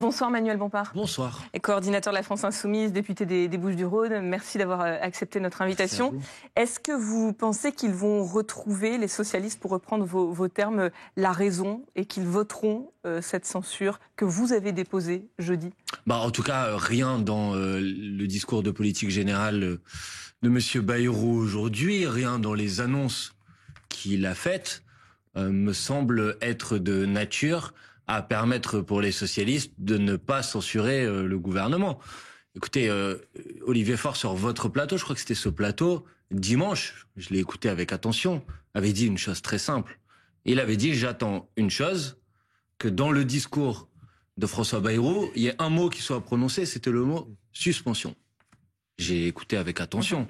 Bonsoir Manuel Bompard. Bonsoir. Et coordinateur de la France Insoumise, député des Bouches-du-Rhône. Merci d'avoir accepté notre invitation. Est-ce que vous pensez qu'ils vont retrouver, les socialistes, pour reprendre vos termes, la raison et qu'ils voteront cette censure que vous avez déposée jeudi? En tout cas, rien dans le discours de politique générale de M. Bayrou aujourd'hui, rien dans les annonces qu'il a faites, me semble être de nature à permettre pour les socialistes de ne pas censurer le gouvernement. Écoutez, Olivier Faure sur votre plateau, je crois que c'était ce plateau, dimanche, je l'ai écouté avec attention, avait dit une chose très simple. Il avait dit « J'attends une chose, que dans le discours de François Bayrou, il y ait un mot qui soit prononcé, c'était le mot suspension ». J'ai écouté avec attention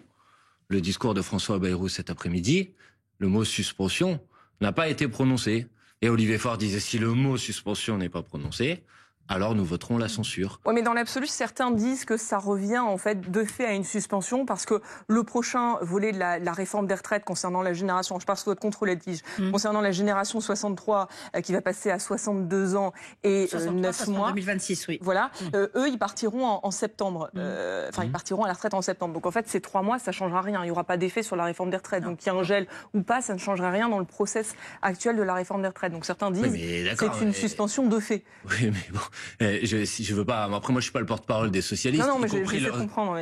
le discours de François Bayrou cet après-midi, le mot suspension n'a pas été prononcé. Et Olivier Faure disait, si le mot suspension n'est pas prononcé, alors nous voterons la censure. Oui, mais dans l'absolu, certains disent que ça revient en fait de fait à une suspension parce que le prochain volet de la réforme des retraites concernant la génération, je parle sous votre contrôle litige, concernant la génération 63 qui va passer à 62 ans et 9 mois. 2026, oui. Voilà, eux, ils partiront en septembre. Ils partiront à la retraite en septembre. Donc en fait, ces 3 mois, ça ne changera rien. Il n'y aura pas d'effet sur la réforme des retraites. Donc qu'il y ait un gel ou pas, ça ne changera rien dans le process actuel de la réforme des retraites. Donc certains disent que c'est une suspension de fait. Oui, mais bon. Je veux pas. Après, moi, je suis pas le porte-parole des socialistes. Non, mais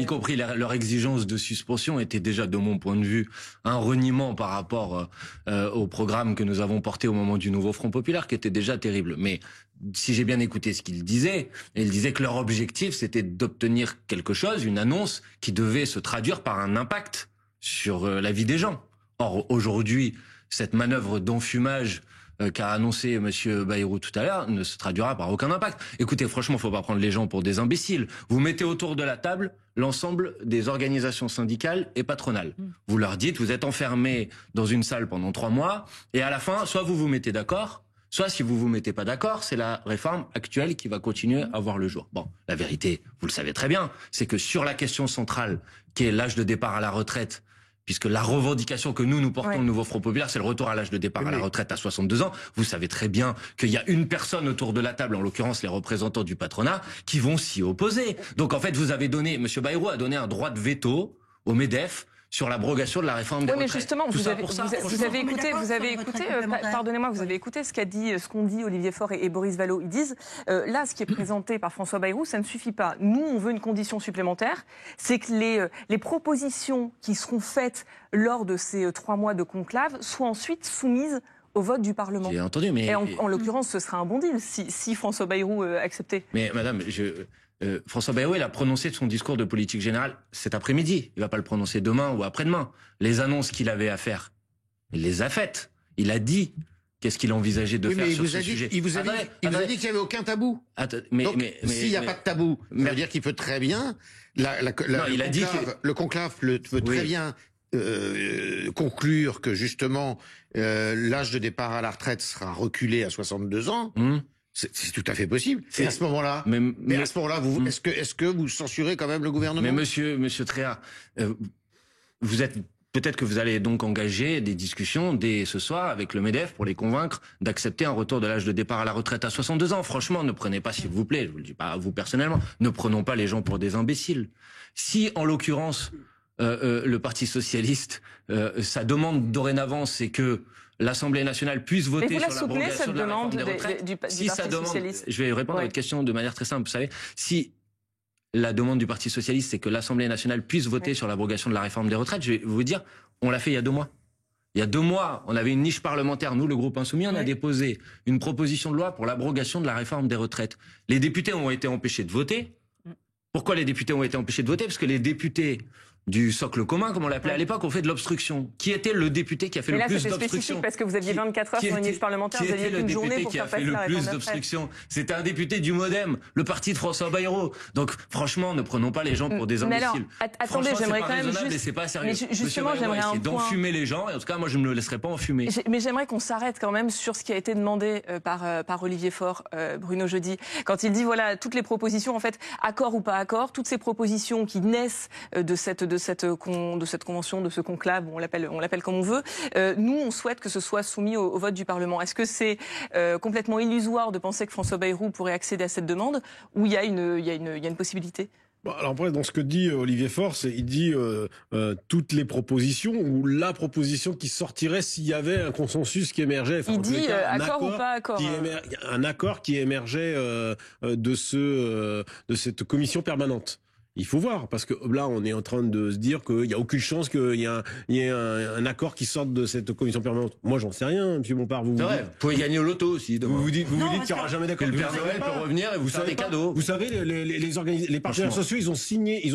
y compris leur exigence de suspension était déjà, de mon point de vue, un reniement par rapport au programme que nous avons porté au moment du nouveau Front populaire, qui était déjà terrible. Mais si j'ai bien écouté ce qu'il disait, il disait que leur objectif, c'était d'obtenir quelque chose, une annonce qui devait se traduire par un impact sur la vie des gens. Or, aujourd'hui, cette manœuvre d'enfumage qu'a annoncé M. Bayrou tout à l'heure ne se traduira par aucun impact. Écoutez, franchement, faut pas prendre les gens pour des imbéciles. Vous mettez autour de la table l'ensemble des organisations syndicales et patronales. Vous leur dites, vous êtes enfermés dans une salle pendant 3 mois, et à la fin, soit vous vous mettez d'accord, soit si vous vous mettez pas d'accord, c'est la réforme actuelle qui va continuer à voir le jour. Bon, la vérité, vous le savez très bien, c'est que sur la question centrale, qui est l'âge de départ à la retraite, puisque la revendication que nous portons, le nouveau Front populaire, c'est le retour à l'âge de départ à la retraite à 62 ans. Vous savez très bien qu'il y a une personne autour de la table, en l'occurrence les représentants du patronat, qui vont s'y opposer. Donc en fait, vous avez donné, M. Bayrou a donné un droit de veto au MEDEF sur l'abrogation de la réforme des retraites. Oui, mais justement, vous avez écouté, pardonnez-moi, vous avez écouté ce qu'ont dit Olivier Faure et Boris Vallaud. Ils disent, là, ce qui est présenté par François Bayrou, ça ne suffit pas. Nous, on veut une condition supplémentaire, c'est que les propositions qui seront faites lors de ces 3 mois de conclave soient ensuite soumises au vote du Parlement. J'ai entendu, mais... Et en l'occurrence, ce sera un bon deal si François Bayrou acceptait. Mais madame, François Bayrou, il a prononcé son discours de politique générale cet après-midi. Il va pas le prononcer demain ou après-demain. Les annonces qu'il avait à faire, il les a faites. Il a dit qu'est-ce qu'il envisageait de faire sur ce sujet. Il vous a dit qu'il n'y avait aucun tabou. S'il n'y a pas de tabou, ça veut dire qu'il peut très bien... Le conclave peut très bien conclure que justement l'âge de départ à la retraite sera reculé à 62 ans. C'est tout à fait possible. Et à ce moment-là, est-ce que vous censurez quand même le gouvernement? Mais monsieur Tréhard, peut-être que vous allez donc engager des discussions dès ce soir avec le MEDEF pour les convaincre d'accepter un retour de l'âge de départ à la retraite à 62 ans. Franchement, ne prenez pas, s'il vous plaît, je vous le dis pas à vous personnellement, ne prenons pas les gens pour des imbéciles. Si, en l'occurrence, le Parti socialiste, sa demande dorénavant, c'est que l'Assemblée nationale puisse voter sur l'abrogation de la réforme des retraites. Du Parti socialiste. Je vais répondre à votre question de manière très simple. Vous savez, si la demande du Parti socialiste, c'est que l'Assemblée nationale puisse voter sur l'abrogation de la réforme des retraites, je vais vous dire, on l'a fait il y a 2 mois. Il y a 2 mois, on avait une niche parlementaire. Nous, le groupe Insoumis, on a déposé une proposition de loi pour l'abrogation de la réforme des retraites. Les députés ont été empêchés de voter. Pourquoi les députés ont été empêchés de voter? Parce que les députés du socle commun, comme on l'appelait à l'époque, on fait de l'obstruction. Qui était le député qui a fait le plus d'obstruction? C'était spécifique parce que vous aviez 24 heures sur une niche parlementaire, vous aviez une journée pour faire passer la réforme des retraites. C'était un député du MoDem, le parti de François Bayrou. Donc franchement, ne prenons pas les gens pour des imbéciles. Alors, attendez, j'aimerais quand même juste... c'est pas sérieux. Justement, j'aimerais un point... d'enfumer les gens, et en tout cas, moi, je ne me laisserai pas enfumer. Mais j'aimerais qu'on s'arrête quand même sur ce qui a été demandé par Olivier Faure, Bruno jeudi, quand il dit, voilà, toutes les propositions, en fait, accord ou pas accord, toutes ces propositions qui naissent de cette cette convention, de ce conclave, on l'appelle comme on veut, nous, on souhaite que ce soit soumis au vote du Parlement. Est-ce que c'est complètement illusoire de penser que François Bayrou pourrait accéder à cette demande, ou il y a une possibilité ? Bon, alors après, dans ce que dit Olivier Faure, il dit toutes les propositions ou la proposition qui sortirait s'il y avait un consensus qui émergeait. Enfin, il dit accord ou pas accord. Un accord qui émergeait de cette commission permanente. Il faut voir, parce que là, on est en train de se dire qu'il n'y a aucune chance qu'il y ait un accord qui sorte de cette commission permanente. Moi, j'en sais rien, M. Bompard. Vous pouvez gagner au loto aussi. Vous vous dites qu'il n'y aura jamais d'accord. Le Père Noël peut revenir et vous faire des cadeaux. Vous savez, les partenaires sociaux, ils ont signé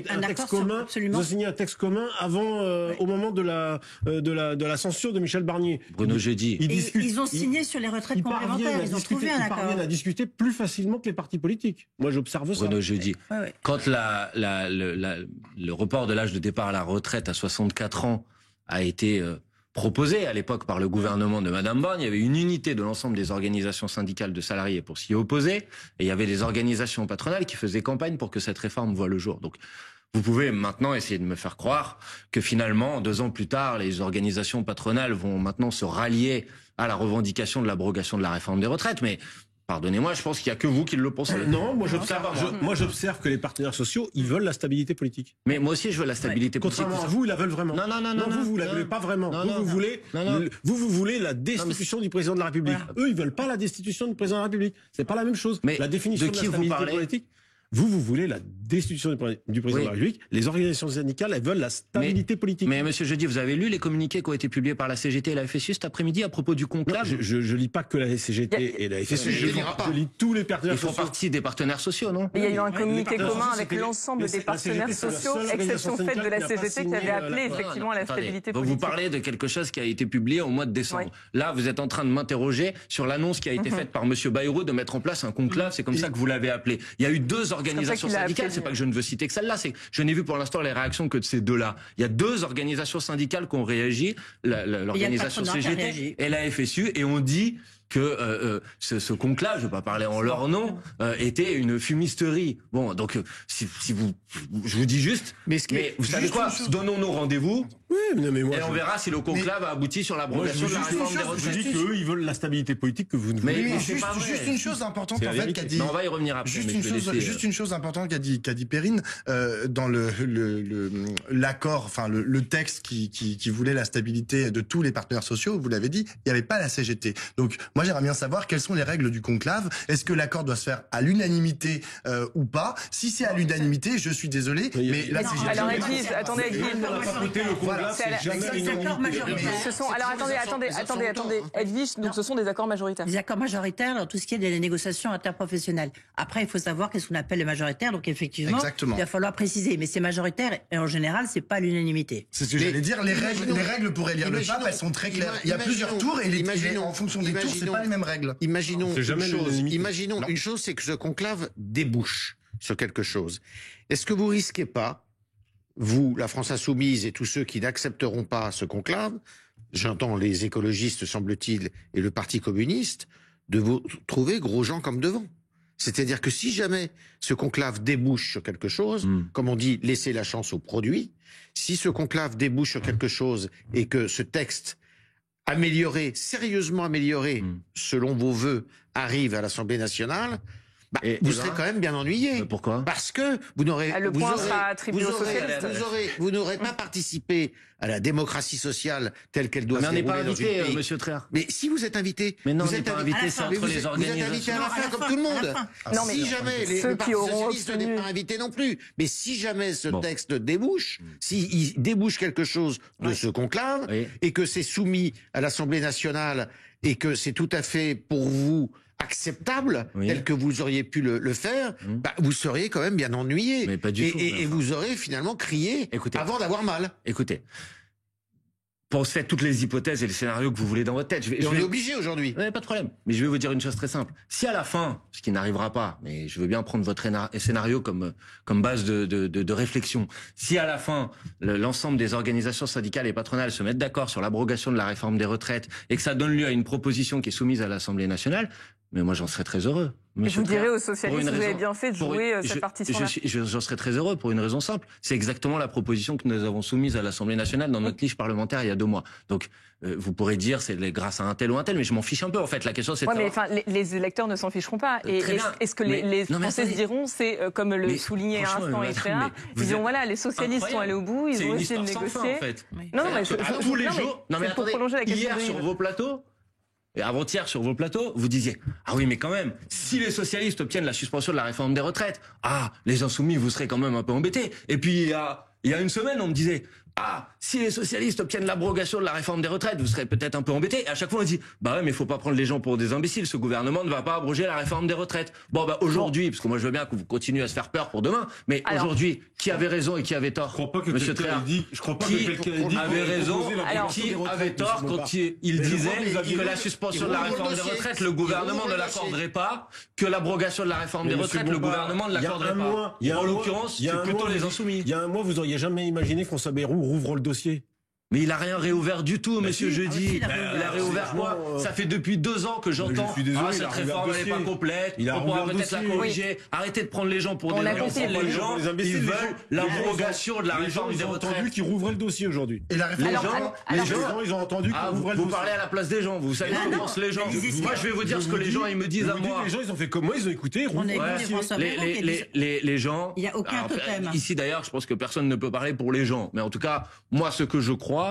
un texte commun. Ils ont signé un texte commun avant, au moment de la censure de Michel Barnier. Bruno Jeudi. Ils ont signé sur les retraites complémentaires. Ils ont trouvé un accord. Ils parviennent à discuter plus facilement que les partis politiques. Moi, j'observe ça. Bruno Jeudi. Quand le report de l'âge de départ à la retraite à 64 ans a été proposé à l'époque par le gouvernement de Madame Borne, il y avait une unité de l'ensemble des organisations syndicales de salariés pour s'y opposer, et il y avait des organisations patronales qui faisaient campagne pour que cette réforme voie le jour. Donc, vous pouvez maintenant essayer de me faire croire que finalement, 2 ans plus tard, les organisations patronales vont maintenant se rallier à la revendication de l'abrogation de la réforme des retraites, mais pardonnez-moi, je pense qu'il n'y a que vous qui le pensez. Non, moi j'observe que les partenaires sociaux, ils veulent la stabilité politique. Mais moi aussi, je veux la stabilité politique. Contrairement à vous, ils la veulent vraiment. Non, vous la voulez pas vraiment. Vous voulez la destitution du président de la République. Eux, ils veulent pas la destitution du président de la République. C'est pas la même chose. Mais la définition de qui la stabilité politique. Vous voulez la destitution du président de la République. Les organisations syndicales, elles veulent la stabilité politique. Mais monsieur Jeudi, vous avez lu les communiqués qui ont été publiés par la CGT et la FSU cet après-midi à propos du conclave? Je lis pas que la CGT et la FSU. Je lis tous les partenaires sociaux. Ils font partie des partenaires sociaux, non? Il y a eu un communiqué commun avec l'ensemble des partenaires sociaux, exception faite de la CGT qui avait appelé effectivement à la stabilité politique. Vous parlez de quelque chose qui a été publié au mois de décembre. Là, vous êtes en train de m'interroger sur l'annonce qui a été faite par monsieur Bayrou de mettre en place un conclave. C'est comme ça que vous l'avez appelé. Il y a eu 2 organisations syndicales. C'est pas que je ne veux citer que celle-là, c'est que je n'ai vu pour l'instant les réactions que de ces 2-là. Il y a 2 organisations syndicales qui ont réagi, l'organisation CGT et la FSU, et on dit que ce conclave, je ne vais pas parler en leur nom, était une fumisterie. Bon, donc je vous dis juste, mais vous savez quoi, donnons-nous rendez-vous. Oui, mais moi, et on verra si le conclave a abouti sur l'abrogation de la réforme des retraites. Je dis qu'eux, ils veulent la stabilité politique que vous ne voulez pas. Mais juste une chose importante, en fait, qu'a dit. On va y revenir après. Juste une chose importante qu'a dit Perrine, dans l'accord, enfin, le texte qui voulait la stabilité de tous les partenaires sociaux, vous l'avez dit, il n'y avait pas la CGT. Donc, moi, j'aimerais bien savoir quelles sont les règles du conclave. Est-ce que l'accord doit se faire à l'unanimité ou pas? Si c'est à l'unanimité, je suis désolé, mais la CGT. Alors, Edwige, attendez, attendez, Edwige, donc ce sont des accords majoritaires. Des accords majoritaires dans tout ce qui est des négociations interprofessionnelles. Après, il faut savoir qu'est-ce qu'on appelle les majoritaires, donc effectivement, il va falloir préciser. Mais c'est majoritaire, et en général, c'est pas l'unanimité. C'est ce que j'allais dire, les règles pour élire le pape, elles sont très claires. Il y a plusieurs tours, et en fonction des tours, c'est pas les mêmes règles. Imaginons une chose, c'est que ce conclave débouche sur quelque chose. Est-ce que vous risquez pas, vous, la France Insoumise et tous ceux qui n'accepteront pas ce conclave, j'entends les écologistes, semble-t-il, et le Parti communiste, de vous trouver gros gens comme devant? C'est-à-dire que si jamais ce conclave débouche sur quelque chose, comme on dit, laissez la chance au produit, si ce conclave débouche sur quelque chose et que ce texte sérieusement amélioré, selon vos vœux, arrive à l'Assemblée nationale, vous serez quand même bien ennuyé. Pourquoi? Parce que vous n'aurez vous n'aurez pas participé à la démocratie sociale telle qu'elle doit se dérouler dans une pays. Mais on n'est pas invité, monsieur Tréard. Mais si vous êtes invité, vous êtes invité entre les organisations. Vous êtes invité à la fin comme tout le monde. Si jamais les partis socialistes n'étaient pas invités non plus, mais si jamais ce texte débouche, s'il débouche quelque chose de ce conclave et que c'est soumis à l'Assemblée nationale et que c'est tout à fait pour vous acceptable, tel que vous auriez pu le faire, vous seriez quand même bien ennuyé. Mais pas du tout. Et vous aurez finalement crié avant d'avoir mal. Écoutez, pensez toutes les hypothèses et les scénarios que vous voulez dans votre tête. On est obligé aujourd'hui. Pas de problème. Mais je vais vous dire une chose très simple. Si à la fin, ce qui n'arrivera pas, mais je veux bien prendre votre scénario comme base de réflexion, si à la fin, l'ensemble des organisations syndicales et patronales se mettent d'accord sur l'abrogation de la réforme des retraites et que ça donne lieu à une proposition qui est soumise à l'Assemblée nationale, mais moi j'en serais très heureux. Je vous dirais aux socialistes, vous avez bien fait de jouer cette partition-là. J'en serais très heureux pour une raison simple. C'est exactement la proposition que nous avons soumise à l'Assemblée nationale dans notre niche parlementaire il y a 2 mois. Donc, vous pourrez dire c'est grâce à un tel ou un tel, mais je m'en fiche un peu en fait. La question c'est. Ouais, mais enfin, les électeurs ne s'en ficheront pas. Et est-ce que les Français se diront, c'est comme le soulignait à l'instant Estrella, ils diront voilà, les socialistes sont allés au bout, ils ont essayé de négocier. En fait. Non, mais tous les jours. Non, mais pour prolonger la question. Hier sur vos plateaux. Et avant-hier, sur vos plateaux, vous disiez « Ah oui, mais quand même, si les socialistes obtiennent la suspension de la réforme des retraites, les insoumis, vous serez quand même un peu embêtés. » Et puis, il y a une semaine, on me disait « Ah, si les socialistes obtiennent l'abrogation de la réforme des retraites, vous serez peut-être un peu embêtés. » Et à chaque fois, on dit « Bah ouais, mais il faut pas prendre les gens pour des imbéciles. Ce gouvernement ne va pas abroger la réforme des retraites. » Bon, bah aujourd'hui, parce que moi je veux bien que vous continuez à se faire peur pour demain, mais aujourd'hui, qui avait raison et qui avait tort? Je crois pas que Monsieur quelqu'un dit. Je crois pas que quelqu'un ait dit. Avait raison et qui avait tort quand il disait que la suspension de la réforme des retraites, le gouvernement ne l'accorderait pas, que l'abrogation de la réforme des retraites, le gouvernement ne l'accorderait pas. En l'occurrence, c'est plutôt les insoumis. Il y a un mois, vous auriez jamais imaginé François Bayrou rouvre le dossier. Mais il a rien réouvert du tout, monsieur Jeudi. Il a réouvert quoi? Ça fait depuis 2 ans que j'entends. Cette réforme n'est pas complète. On pourra peut-être la corriger. Arrêtez de prendre les gens pour des imbéciles. Les gens, ils veulent l'abrogation de la réforme des retraites. Ils ont entendu qu'ils rouvraient le dossier aujourd'hui. Et la réforme. Les gens, ils ont entendu qu'ils rouvraient le dossier. Vous parlez à la place des gens. Vous savez ce que pensent les gens. Moi, je vais vous dire ce que les gens ils me disent à moi. Les gens, ils ont fait comme moi. Ils ont écouté. Les gens. Il n'y a aucun totem. Ici d'ailleurs, je pense que personne ne peut parler pour les gens. Mais en tout cas, moi, ce que je crois,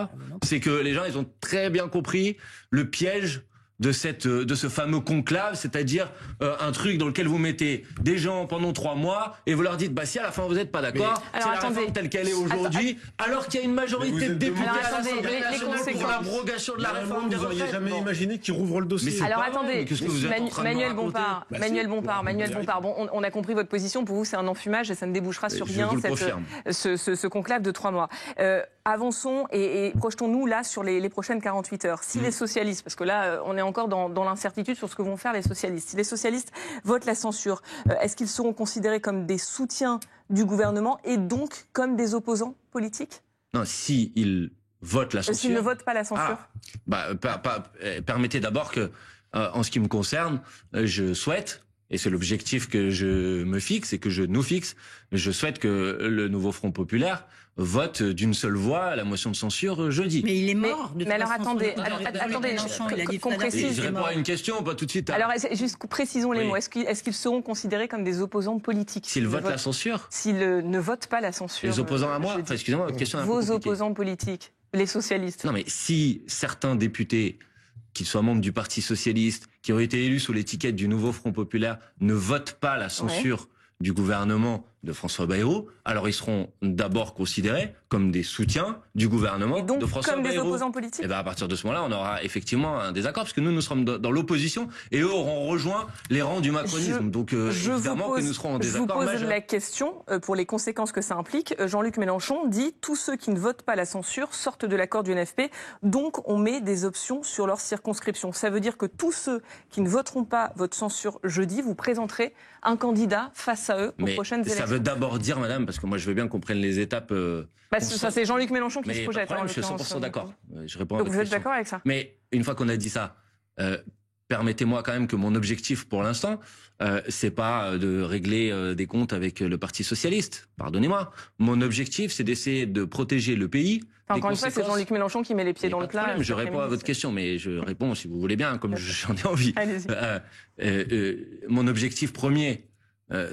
c'est que les gens, ils ont très bien compris le piège de ce fameux conclave, c'est-à-dire un truc dans lequel vous mettez des gens pendant 3 mois et vous leur dites si à la fin vous n'êtes pas d'accord, c'est la réforme telle qu'elle est aujourd'hui, alors qu'il y a une majorité de députés à l'Assemblée nationale pour l'abrogation de la réforme des retraites. Vous n'auriez jamais imaginé qu'ils rouvrent le dossier. Alors attendez, Manuel Bompard, bon, on a compris votre position. Pour vous, c'est un enfumage et ça ne débouchera sur rien ce conclave de 3 mois. Avançons et projetons-nous là sur les prochaines 48 heures. Si les socialistes, parce que là on est encore dans l'incertitude sur ce que vont faire les socialistes. Si les socialistes votent la censure, est-ce qu'ils seront considérés comme des soutiens du gouvernement et donc comme des opposants politiques? Non, s'ils votent la censure... S'ils ne votent pas la censure? Permettez d'abord que, en ce qui me concerne, je souhaite, et c'est l'objectif que je me fixe et que je nous fixe, je souhaite que le nouveau Front populaire vote d'une seule voix la motion de censure jeudi. Mais il est mort. Mais alors attendez, qu'on précise. Je réponds à une question, pas tout de suite. Alors juste précisons les mots. Est-ce qu'ils seront considérés comme des opposants politiques s'ils votent la censure? S'ils ne votent pas la censure. Les opposants à moi. Excusez-moi, votre question est un peu compliquée. Vos opposants politiques, les socialistes. Non mais si certains députés, qu'ils soient membres du Parti socialiste, qui ont été élus sous l'étiquette du nouveau Front populaire, ne votent pas la censure du gouvernement de François Bayrou, alors ils seront d'abord considérés comme des soutiens du gouvernement et donc, de François Bayrou. Comme des opposants politiques. Et à partir de ce moment-là, on aura effectivement un désaccord, parce que nous sommes dans l'opposition, et eux auront rejoint les rangs du macronisme. Donc évidemment que nous serons en désaccord. Je vous pose la question pour les conséquences que ça implique. Jean-Luc Mélenchon dit tous ceux qui ne votent pas la censure sortent de l'accord du NFP, donc on met des options sur leur circonscription. Ça veut dire que tous ceux qui ne voteront pas votre censure jeudi, vous présenterez un candidat face à eux aux prochaines élections. Ça veut d'abord dire, madame, parce que moi je veux bien qu'on prenne les étapes. Ça c'est Jean-Luc Mélenchon qui se projette. Je suis 100% d'accord. Je réponds à donc votre vous question. êtes d'accord avec ça? Mais une fois qu'on a dit ça, permettez-moi quand même que mon objectif pour l'instant, c'est pas de régler des comptes avec le Parti socialiste. Pardonnez-moi. Mon objectif, c'est d'essayer de protéger le pays. Encore une fois, c'est Jean-Luc Mélenchon qui met les pieds dans le plat. Je réponds à votre question, mais je réponds si vous voulez bien, comme j'en ai envie. Mon objectif premier,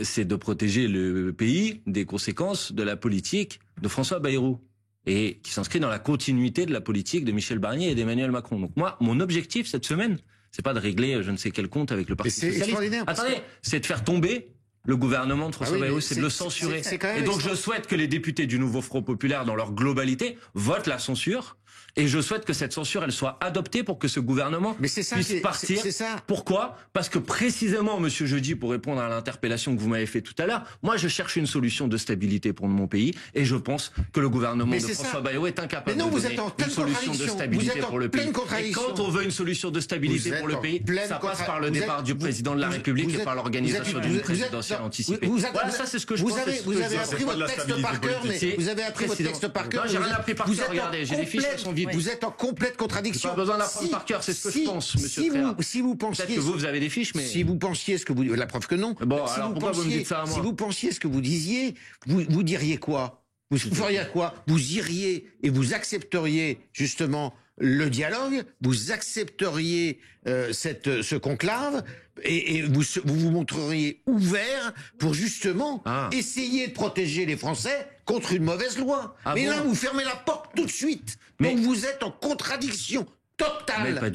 c'est de protéger le pays des conséquences de la politique de François Bayrou, et qui s'inscrit dans la continuité de la politique de Michel Barnier et d'Emmanuel Macron. Donc moi, mon objectif cette semaine, c'est pas de régler je ne sais quel compte avec le Parti socialiste. Attendez, c'est de faire tomber le gouvernement de François Bayrou, c'est de le censurer. Et donc je souhaite que les députés du nouveau Front populaire, dans leur globalité, votent la censure. Et je souhaite que cette censure, elle soit adoptée pour que ce gouvernement puisse partir. Pourquoi? Parce que précisément, monsieur Jeudi, pour répondre à l'interpellation que vous m'avez fait tout à l'heure, moi je cherche une solution de stabilité pour mon pays, et je pense que le gouvernement de François Bayrou est incapable de donner une solution de stabilité pour le pays. Et quand on veut une solution de stabilité pour le pays, ça passe par le départ du président de la République et par l'organisation d'une présidentielle anticipée. Voilà, ça c'est ce que je pense. Vous avez appris votre texte par cœur, mais vous avez appris votre texte par cœur. Non, j'ai rien appris par cœur, regardez, j'ai des fiches. sont vides. Vous êtes en complète contradiction. Pas besoin d'apprendre par cœur, c'est ce que je pense, monsieur Créa. Si vous pensiez... Peut-être que vous avez des fiches, mais... Si vous pensiez ce que vous... La preuve que non. Bon, alors pourquoi vous me dites ça à moi? Si vous pensiez ce que vous disiez, vous diriez quoi? Vous feriez quoi? Vous iriez et vous accepteriez justement le dialogue, vous accepteriez ce conclave et vous montreriez ouvert pour justement essayer de protéger les Français contre une mauvaise loi. Mais là, vous fermez la porte tout de suite. Donc vous êtes en contradiction totale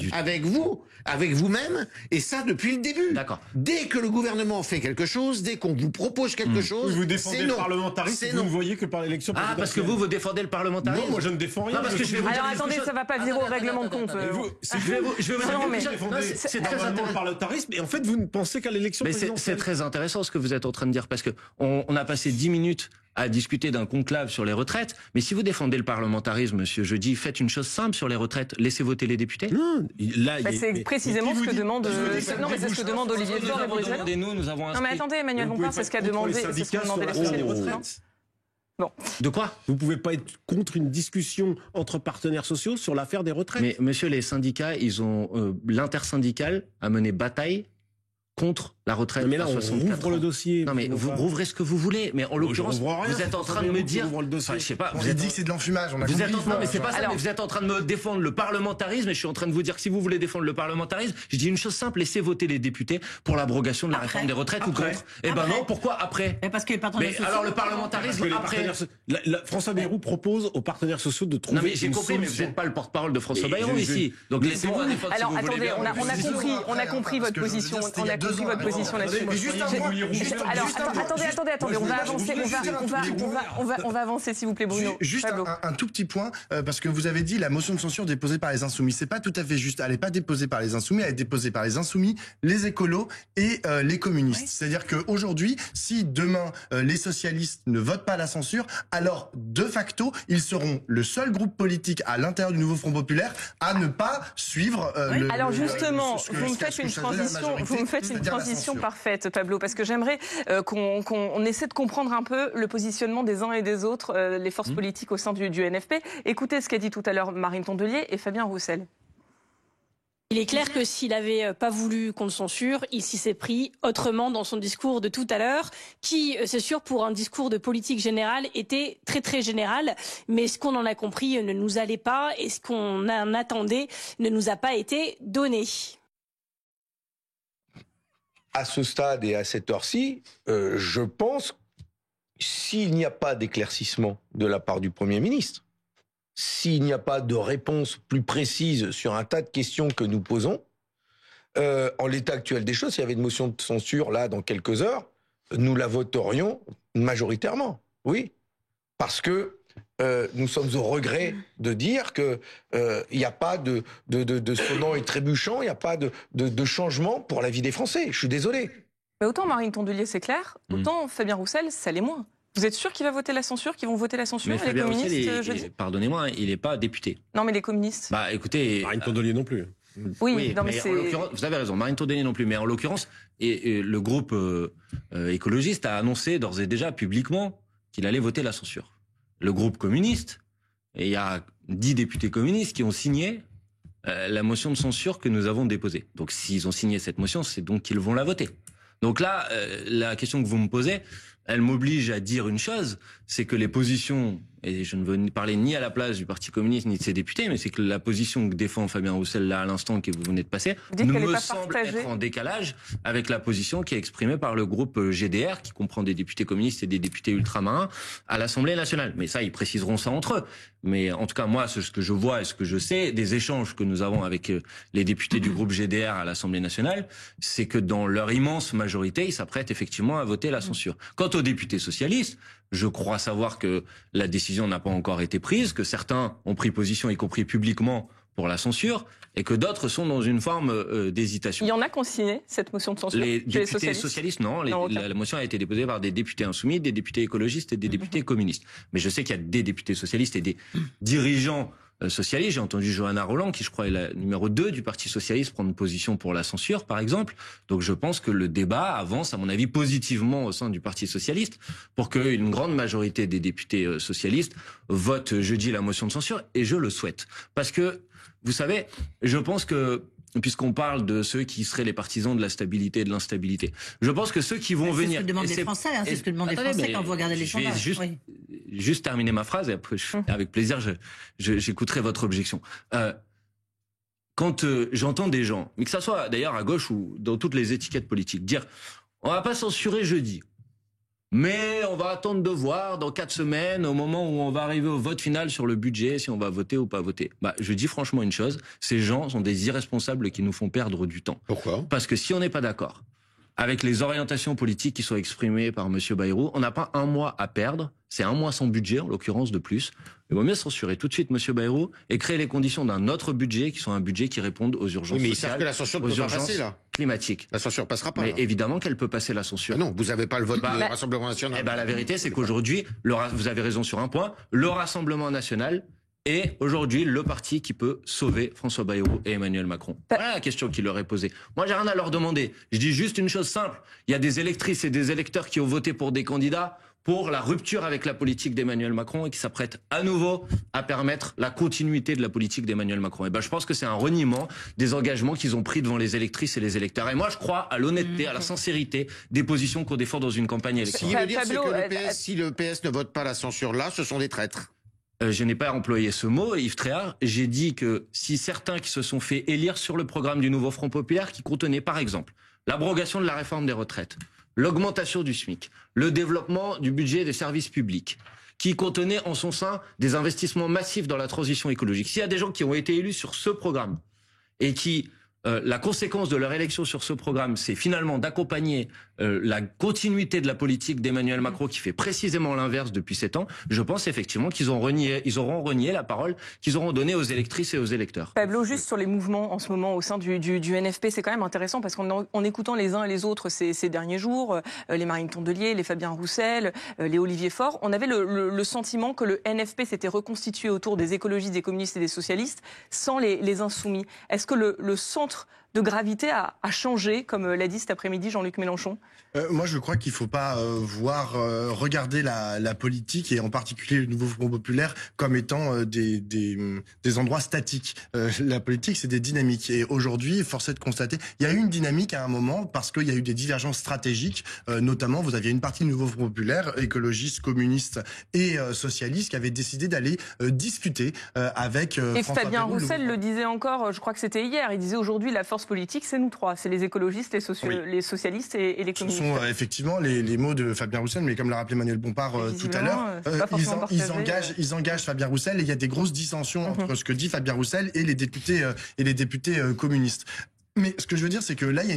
avec vous-même, et ça depuis le début. D'accord. Dès que le gouvernement fait quelque chose, dès qu'on vous propose quelque chose, vous défendez le parlementarisme, vous ne voyez que par l'élection présidentielle. Parce que vous défendez le parlementarisme. Non, moi je ne défends rien. Non, parce que je vais vous dire attendez, ça va pas virer au règlement de compte. Je vais vous dire, c'est très intéressant le parlementarisme, et en fait vous ne pensez qu'à l'élection présidentielle. C'est très intéressant ce que vous êtes en train de dire, parce que on a passé 10 minutes à discuter d'un conclave sur les retraites, mais si vous défendez le parlementarisme, monsieur Jeudi, faites une chose simple sur les retraites, laissez voter les députés. Non, là, c'est précisément ce que demande. Non, mais c'est ce que demande Olivier Faure et Boris Vallaud. Non, mais attendez, Emmanuel Bompard, c'est ce qu'a demandé les retraites. Bon. De quoi? Vous pouvez pas être contre une discussion entre partenaires sociaux sur l'affaire des retraites. Mais monsieur, les syndicats, ils ont l'intersyndicale a mené bataille contre la retraite. Mais là, on rouvre le dossier. Non, mais vous rouvrez ce que vous voulez. Mais en l'occurrence, vous êtes en train de me dire. Je sais pas. Vous avez dit que c'est de l'enfumage. Non, mais c'est pas ça. Mais vous êtes en train de me défendre le parlementarisme, et je suis en train de vous dire que si vous voulez défendre le parlementarisme, je dis une chose simple: laissez voter les députés pour l'abrogation de la réforme des retraites ou contre. Eh ben non. Pourquoi après? Parce que les partenaires sociaux. Alors le parlementarisme après. François Bayrou propose aux partenaires sociaux de trouver. Non, mais j'ai compris, mais vous n'êtes pas le porte-parole de François Bayrou ici. Donc laissez-moi défendre. Alors attendez, on a compris votre position. On a compris votre position là-dessus. Alors, attendez, on va avancer, s'il vous plaît, Bruno. Juste un tout petit point, parce que vous avez dit la motion de censure déposée par les Insoumis. C'est pas tout à fait juste. Elle n'est pas déposée par les Insoumis, elle est déposée par les Insoumis, les écolos et les communistes. Oui. C'est-à-dire qu'aujourd'hui, si demain les socialistes ne votent pas la censure, alors de facto, ils seront le seul groupe politique à l'intérieur du nouveau Front populaire à ne pas suivre. Alors justement, vous me faites une transition parfaite, Pablo, parce que j'aimerais qu'on essaie de comprendre un peu le positionnement des uns et des autres, les forces politiques au sein du NFP. Écoutez ce qu'a dit tout à l'heure Marine Tondelier et Fabien Roussel. Il est clair que s'il n'avait pas voulu qu'on le censure, il s'y s'est pris autrement dans son discours de tout à l'heure, qui, c'est sûr, pour un discours de politique générale, était très très général, mais ce qu'on en a compris ne nous allait pas, et ce qu'on en attendait ne nous a pas été donné. À ce stade et à cette heure-ci, je pense, s'il n'y a pas d'éclaircissement de la part du Premier ministre, s'il n'y a pas de réponse plus précise sur un tas de questions que nous posons, en l'état actuel des choses, s'il y avait une motion de censure là dans quelques heures, nous la voterions majoritairement, oui. Parce que nous sommes au regret de dire qu'il n'y a pas de sonnant et trébuchant, il n'y a pas de changement pour la vie des Français. Je suis désolé. Mais autant Marine Tondelier, c'est clair, autant Fabien Roussel, ça l'est moins. Vous êtes sûr qu'il va voter la censure, qu'ils vont voter la censure, les communistes, pardonnez-moi, il n'est pas député. Non, mais les communistes. Bah écoutez, Marine Tondelier non plus. Oui, non, mais en l'occurrence, vous avez raison, Marine Tondelier non plus. Mais en l'occurrence, le groupe écologiste a annoncé d'ores et déjà publiquement qu'il allait voter la censure. Le groupe communiste, et il y a 10 députés communistes qui ont signé la motion de censure que nous avons déposée. Donc s'ils ont signé cette motion, c'est donc qu'ils vont la voter. Donc là, la question que vous me posez, elle m'oblige à dire une chose, c'est que les positions, et je ne veux parler ni à la place du Parti communiste ni de ses députés, mais c'est que la position que défend Fabien Roussel là à l'instant que vous venez de passer me semble être en décalage avec la position qui est exprimée par le groupe GDR, qui comprend des députés communistes et des députés ultramarins à l'Assemblée nationale. Mais ça, ils préciseront ça entre eux. Mais en tout cas, moi, ce que je vois et ce que je sais des échanges que nous avons avec les députés du groupe GDR à l'Assemblée nationale, c'est que dans leur immense majorité, ils s'apprêtent effectivement à voter la censure. Quant aux députés socialistes, je crois savoir que la décision n'a pas encore été prise, que certains ont pris position, y compris publiquement, pour la censure, et que d'autres sont dans une forme d'hésitation. Il y en a qui ont signé cette motion de censure. Les députés socialistes, non. La motion a été déposée par des députés insoumis, des députés écologistes et des députés communistes. Mais je sais qu'il y a des députés socialistes et des dirigeants socialiste. J'ai entendu Johanna Rolland, qui je crois est la numéro 2 du Parti socialiste, prendre une position pour la censure, par exemple. Donc je pense que le débat avance, à mon avis, positivement au sein du Parti socialiste pour qu'une grande majorité des députés socialistes votent jeudi la motion de censure, et je le souhaite. Parce que, vous savez, je pense que, puisqu'on parle de ceux qui seraient les partisans de la stabilité et de l'instabilité, je pense que ceux qui vont venir... C'est ce que demandent les Français, hein, c'est ce que demandent les Français quand vous regardez les sondages. Je vais juste terminer ma phrase, et après, avec plaisir, j'écouterai votre objection. Quand j'entends des gens, mais que ça soit d'ailleurs à gauche ou dans toutes les étiquettes politiques, dire « on va pas censurer jeudi ». Mais on va attendre de voir dans 4 semaines, au moment où on va arriver au vote final sur le budget, si on va voter ou pas voter. Je dis franchement une chose, ces gens sont des irresponsables qui nous font perdre du temps. Pourquoi ? Parce que si on n'est pas d'accord avec les orientations politiques qui sont exprimées par M. Bayrou, on n'a pas un mois à perdre, c'est un mois sans budget, en l'occurrence de plus. Il vaut mieux censurer tout de suite M. Bayrou et créer les conditions d'un autre budget qui sont un budget qui réponde aux urgences mais sociales, ils savent que la censure ne peut pas passer, là. Climatiques. La censure passera pas. Mais là. évidemment qu'elle peut passer, la censure. Non, vous n'avez pas le vote du Rassemblement National. La vérité, c'est qu'aujourd'hui, vous avez raison sur un point, le Rassemblement National est aujourd'hui le parti qui peut sauver François Bayrou et Emmanuel Macron. Voilà la question qui leur est posée. Moi, j'ai rien à leur demander. Je dis juste une chose simple. Il y a des électrices et des électeurs qui ont voté pour des candidats pour la rupture avec la politique d'Emmanuel Macron et qui s'apprêtent à nouveau à permettre la continuité de la politique d'Emmanuel Macron. Et je pense que c'est un reniement des engagements qu'ils ont pris devant les électrices et les électeurs. Et moi, je crois à l'honnêteté, à la sincérité des positions qu'on défend dans une campagne électorale. Ce qui veut dire, c'est que si le PS ne vote pas la censure là, ce sont des traîtres. Je n'ai pas employé ce mot, Yves Tréhard. J'ai dit que si certains qui se sont fait élire sur le programme du nouveau Front populaire, qui contenait par exemple l'abrogation de la réforme des retraites, l'augmentation du SMIC, le développement du budget des services publics, qui contenait en son sein des investissements massifs dans la transition écologique. S'il y a des gens qui ont été élus sur ce programme et qui, la conséquence de leur élection sur ce programme, c'est finalement d'accompagner la continuité de la politique d'Emmanuel Macron qui fait précisément l'inverse depuis 7 ans, je pense effectivement qu'ils auront renié la parole qu'ils auront donnée aux électrices et aux électeurs. Pablo, juste sur les mouvements en ce moment au sein du NFP, c'est quand même intéressant parce qu'en écoutant les uns et les autres ces derniers jours, les Marine Tondelier, les Fabien Roussel, les Olivier Faure, on avait le sentiment que le NFP s'était reconstitué autour des écologistes, des communistes et des socialistes sans les insoumis. Est-ce que le centre de gravité a changé, comme l'a dit cet après-midi Jean-Luc Mélenchon? Moi, je crois qu'il ne faut pas regarder la politique, et en particulier le nouveau Front populaire, comme étant des endroits statiques. La politique, c'est des dynamiques. Et aujourd'hui, force est de constater, il y a eu une dynamique à un moment, parce qu'il y a eu des divergences stratégiques. Notamment, vous aviez une partie du nouveau Front populaire, écologistes, communistes et socialistes, qui avaient décidé d'aller discuter avec Et François Fabien Bayrou, Roussel le disait encore, je crois que c'était hier, il disait aujourd'hui la force politique, c'est nous trois, c'est les écologistes, les socialistes et les communistes. Ce sont effectivement les mots de Fabien Roussel, mais comme l'a rappelé Manuel Bompard tout à l'heure, ils engagent Fabien Roussel, et il y a des grosses dissensions entre ce que dit Fabien Roussel et les députés communistes. Mais ce que je veux dire, c'est que là, il y a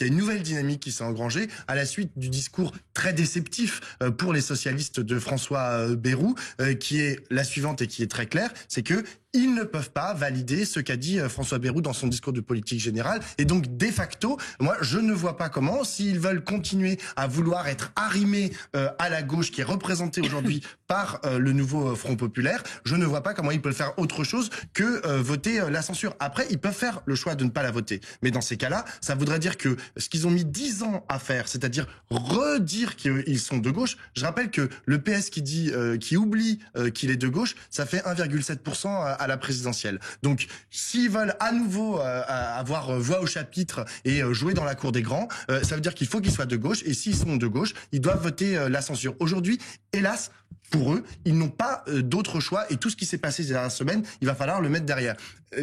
une nouvelle dynamique qui s'est engrangée à la suite du discours très déceptif pour les socialistes de François Bayrou, qui est la suivante et qui est très claire, c'est que ils ne peuvent pas valider ce qu'a dit François Bayrou dans son discours de politique générale. Et donc, de facto, moi, je ne vois pas comment, s'ils veulent continuer à vouloir être arrimés à la gauche qui est représentée aujourd'hui par le nouveau Front populaire, je ne vois pas comment ils peuvent faire autre chose que voter la censure. Après, ils peuvent faire le choix de ne pas la voter. Mais dans ces cas-là, ça voudrait dire que ce qu'ils ont mis 10 ans à faire, c'est-à-dire redire qu'ils sont de gauche, je rappelle que le PS qui oublie qu'il est de gauche, ça fait 1,7% à la présidentielle. Donc, s'ils veulent à nouveau avoir voix au chapitre et jouer dans la cour des grands, ça veut dire qu'il faut qu'ils soient de gauche, et s'ils sont de gauche, ils doivent voter la censure. Aujourd'hui, hélas, pour eux, ils n'ont pas d'autre choix, et tout ce qui s'est passé ces dernières semaines, il va falloir le mettre derrière.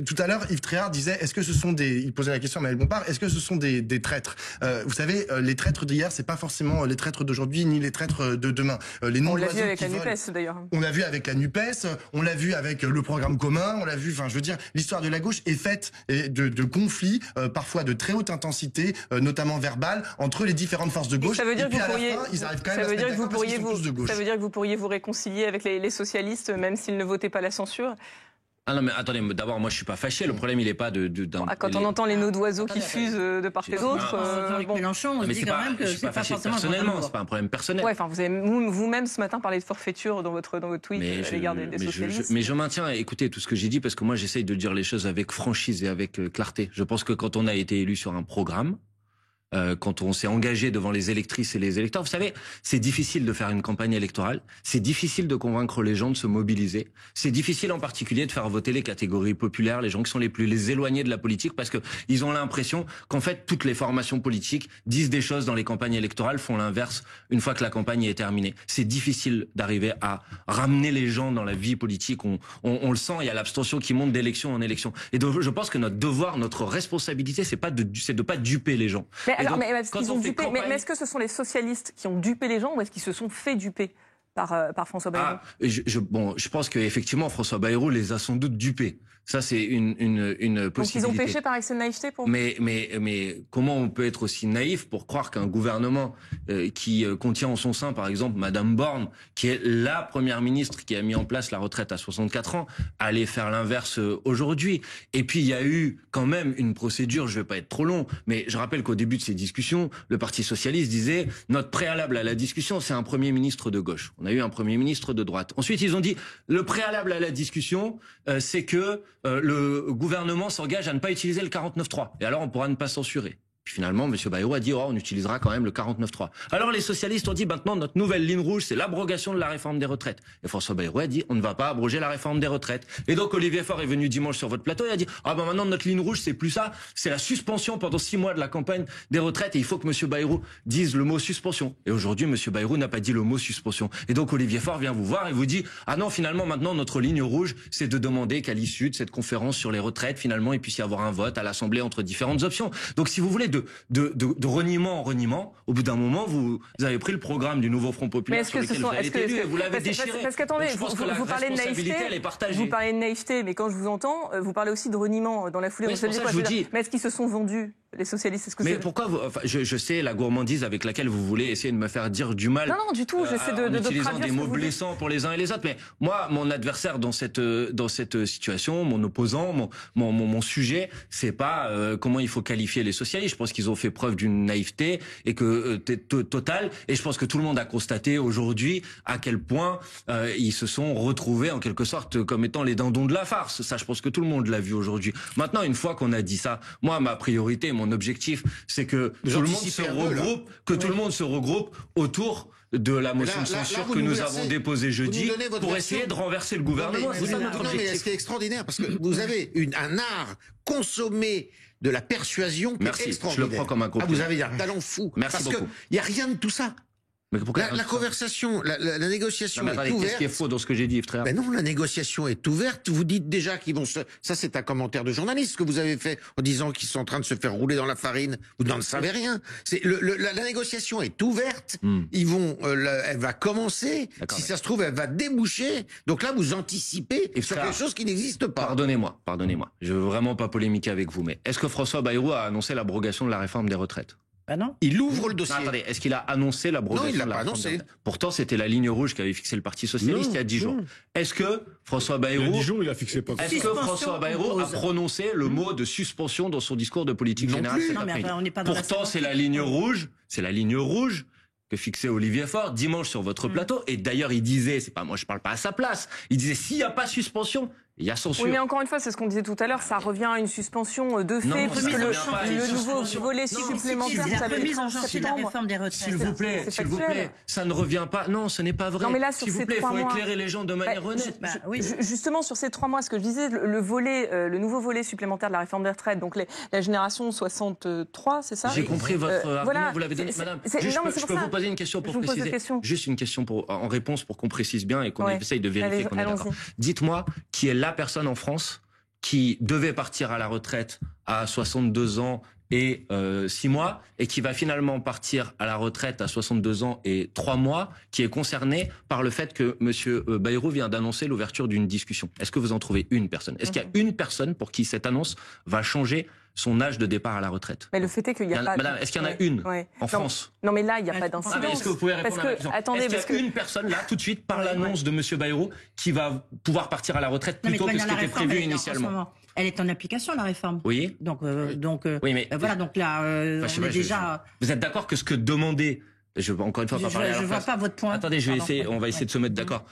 Tout à l'heure, Yves Tréhard disait, est-ce que ce sont il posait la question à Manuel Bompard, est-ce que ce sont des traîtres? Vous savez, les traîtres d'hier, c'est pas forcément les traîtres d'aujourd'hui, ni les traîtres de demain. On l'a vu avec la NUPES, d'ailleurs. On l'a vu avec la NUPES, on l'a vu avec le programme commun, on l'a vu, je veux dire, l'histoire de la gauche est faite de conflits, parfois de très haute intensité, notamment verbale, entre les différentes forces de gauche. Ça veut dire que vous pourriez vous réconcilier avec les socialistes, même s'ils ne votaient pas la censure? Ah non mais attendez, d'abord moi je suis pas fâché, le problème il est pas quand on entend les nœuds d'oiseaux qui fusent de part et d'autre... Avec Mélenchon, on se dit quand même que c'est pas forcément... Personnellement, c'est pas un problème personnel. Ouais, enfin vous avez vous-même ce matin parlé de forfaiture dans votre tweet à l'égard des socialistes. Mais je maintiens, écoutez tout ce que j'ai dit parce que moi j'essaye de dire les choses avec franchise et avec clarté. Je pense que quand on a été élu sur un programme, quand on s'est engagé devant les électrices et les électeurs. Vous savez, c'est difficile de faire une campagne électorale, c'est difficile de convaincre les gens de se mobiliser, c'est difficile en particulier de faire voter les catégories populaires, les gens qui sont les éloignés de la politique, parce que ils ont l'impression qu'en fait toutes les formations politiques disent des choses dans les campagnes électorales, font l'inverse une fois que la campagne est terminée. C'est difficile d'arriver à ramener les gens dans la vie politique, on le sent, il y a l'abstention qui monte d'élection en élection. Et donc je pense que notre devoir, notre responsabilité, c'est de pas duper les gens. Mais est-ce que ce sont les socialistes qui ont dupé les gens ou est-ce qu'ils se sont fait duper par François Bayrou? Je pense qu'effectivement François Bayrou les a sans doute dupés. Ça c'est une possibilité. Donc ils ont péché par excès de naïveté pour vous? Mais comment on peut être aussi naïf pour croire qu'un gouvernement qui contient en son sein par exemple Madame Borne, qui est la première ministre qui a mis en place la retraite à 64 ans, allait faire l'inverse aujourd'hui? Et puis il y a eu quand même une procédure, je vais pas être trop long, mais je rappelle qu'au début de ces discussions, le Parti socialiste disait notre préalable à la discussion, c'est un Premier ministre de gauche. On a eu un Premier ministre de droite. Ensuite, ils ont dit le préalable à la discussion, c'est que le gouvernement s'engage à ne pas utiliser le 49.3. Et alors, on pourra ne pas censurer. Puis finalement, M. Bayrou a dit on utilisera quand même le 49.3. Alors les socialistes ont dit maintenant notre nouvelle ligne rouge, c'est l'abrogation de la réforme des retraites. Et François Bayrou a dit on ne va pas abroger la réforme des retraites. Et donc Olivier Faure est venu dimanche sur votre plateau et a dit maintenant notre ligne rouge c'est plus ça, c'est la suspension pendant 6 mois de la campagne des retraites et il faut que M. Bayrou dise le mot suspension. Et aujourd'hui M. Bayrou n'a pas dit le mot suspension. Et donc Olivier Faure vient vous voir et vous dit non finalement maintenant notre ligne rouge c'est de demander qu'à l'issue de cette conférence sur les retraites finalement il puisse y avoir un vote à l'Assemblée entre différentes options. Donc si vous voulez de reniement en reniement, au bout d'un moment, vous avez pris le programme du nouveau Front Populaire sur lequel vous avez été élu et vous l'avez déchiré. Parce qu'attendez, vous parlez de naïveté, vous parlez de naïveté, mais quand je vous entends, vous parlez aussi de reniement dans la foulée. Mais est-ce qu'ils se sont vendus, les socialistes? Mais pourquoi je sais la gourmandise avec laquelle vous voulez essayer de me faire dire du mal. Non, du tout, j'essaie de utilisant des mots blessants pour les uns et les autres. Mais moi, mon adversaire dans cette situation, mon opposant, mon sujet, c'est pas comment il faut qualifier les socialistes. Je pense qu'ils ont fait preuve d'une naïveté et que totale. Et je pense que tout le monde a constaté aujourd'hui à quel point ils se sont retrouvés en quelque sorte comme étant les dindons de la farce. Ça, je pense que tout le monde l'a vu aujourd'hui. Maintenant, une fois qu'on a dit ça, moi, ma priorité, mon objectif, c'est que tout le monde se regroupe autour de la motion de censure que nous avons déposée jeudi pour essayer de renverser le gouvernement. C'est ça notre objectif. Mais ce qui est extraordinaire, parce que vous avez un art consommé de la persuasion qui est extraordinaire. Je le prends comme un compliment. Vous avez un talent fou. Merci beaucoup. Parce qu'il n'y a rien de tout ça. La conversation, la négociation est ouverte. Qu'est-ce qui est faux dans ce que j'ai dit, Yves Tréhard? Ben non, la négociation est ouverte. Vous dites déjà qu'ils vont Ça, c'est un commentaire de journaliste que vous avez fait en disant qu'ils sont en train de se faire rouler dans la farine. Vous n'en savez rien. La négociation est ouverte. Elle va commencer. Si ça se trouve, elle va déboucher. Donc là, vous anticipez sur quelque chose qui n'existe pas. Pardonnez-moi. Je veux vraiment pas polémiquer avec vous, mais est-ce que François Bayrou a annoncé l'abrogation de la réforme des retraites? Non. Il ouvre le dossier. Attendez, est-ce qu'il a annoncé l'abrogation? Non, il l'a pas annoncé. Pourtant, c'était la ligne rouge qu'avait fixé le Parti socialiste il y a 10 jours. Est-ce que François Bayrou, il y a 10 jours, il a fixé pas. Est-ce que François Bayrou a prononcé le mot de suspension dans son discours de politique générale cet après-midi? Pourtant, c'est la ligne rouge. C'est la ligne rouge que fixait Olivier Faure dimanche sur votre plateau. Et d'ailleurs, il disait, c'est pas moi, je parle pas à sa place. Il disait, s'il n'y a pas suspension, il y a censure. Oui, mais encore une fois, c'est ce qu'on disait tout à l'heure, ça revient à une suspension de fait, puisque le nouveau volet supplémentaire, ça remise en chantier de la réforme des retraites. S'il vous plaît, ça ne revient pas. Non, ce n'est pas vrai. Non, mais là, sur s'il vous plaît, il faut éclairer les gens de manière honnête. Justement, sur ces 3 mois, ce que je disais, le nouveau volet supplémentaire de la réforme des retraites, donc la génération 63, c'est ça? J'ai compris votre argument, vous l'avez donné, madame. Je peux vous poser une question pour préciser. Juste une question en réponse pour qu'on précise bien et qu'on essaye de vérifier qu'on est d'accord. Dites-moi qui est la personne en France qui devait partir à la retraite à 62 ans et 6 mois, et qui va finalement partir à la retraite à 62 ans et 3 mois, qui est concerné par le fait que M. Bayrou vient d'annoncer l'ouverture d'une discussion. Est-ce que vous en trouvez une personne? Est-ce qu'il y a une personne pour qui cette annonce va changer son âge de départ à la retraite? Mais le fait est qu'il n'y a pas... Madame, est-ce qu'il y en a une en France? Non, mais là, il n'y a pas d'incidence. Est-ce que vous pouvez répondre à la question? Attendez, est-ce qu'il y a une personne, là, tout de suite, par l'annonce de M. Bayrou, qui va pouvoir partir à la retraite plus tôt que ce qui était prévu initialement? Elle est en application, la réforme. Oui. Donc oui, mais voilà, donc là, on est déjà... Vous êtes d'accord que ce que demandait... Je veux encore une fois pas parler à la Je vois pas votre point. Attendez, on va essayer de se mettre d'accord.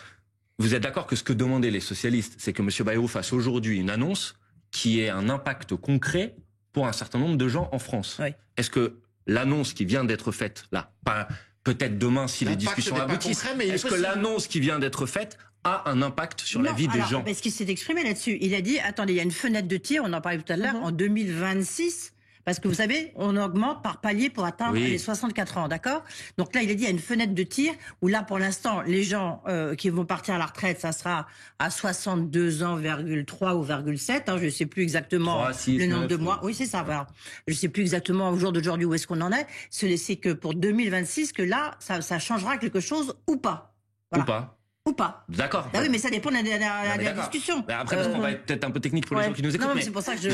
Vous êtes d'accord que ce que demandaient les socialistes, c'est que M. Bayrou fasse aujourd'hui une annonce qui ait un impact concret pour un certain nombre de gens en France. Oui. Est-ce que l'annonce qui vient d'être faite, là, pas peut-être demain si les discussions aboutissent, est-ce que l'annonce qui vient d'être faite a un impact sur la vie des gens? Parce qu'il s'est exprimé là-dessus. Il a dit, attendez, il y a une fenêtre de tir, on en parlait tout à l'heure, en 2026, parce que vous savez, on augmente par palier pour atteindre les 64 ans, d'accord? Donc là, il a dit, il y a une fenêtre de tir, où là, pour l'instant, les gens qui vont partir à la retraite, ça sera à 62 ans, 3 ou 7, je ne sais plus exactement 3, 6, le nombre 9, de mois. Oui, c'est ça, voilà. Je ne sais plus exactement au jour d'aujourd'hui où est-ce qu'on en est. C'est que pour 2026, que là, ça changera quelque chose ou pas. Voilà. Ou pas. Ou pas. D'accord. Ah oui, mais ça dépend de la discussion. Mais après, parce qu'on va être peut-être un peu technique pour les gens qui nous écoutent. Non, mais c'est pour ça que je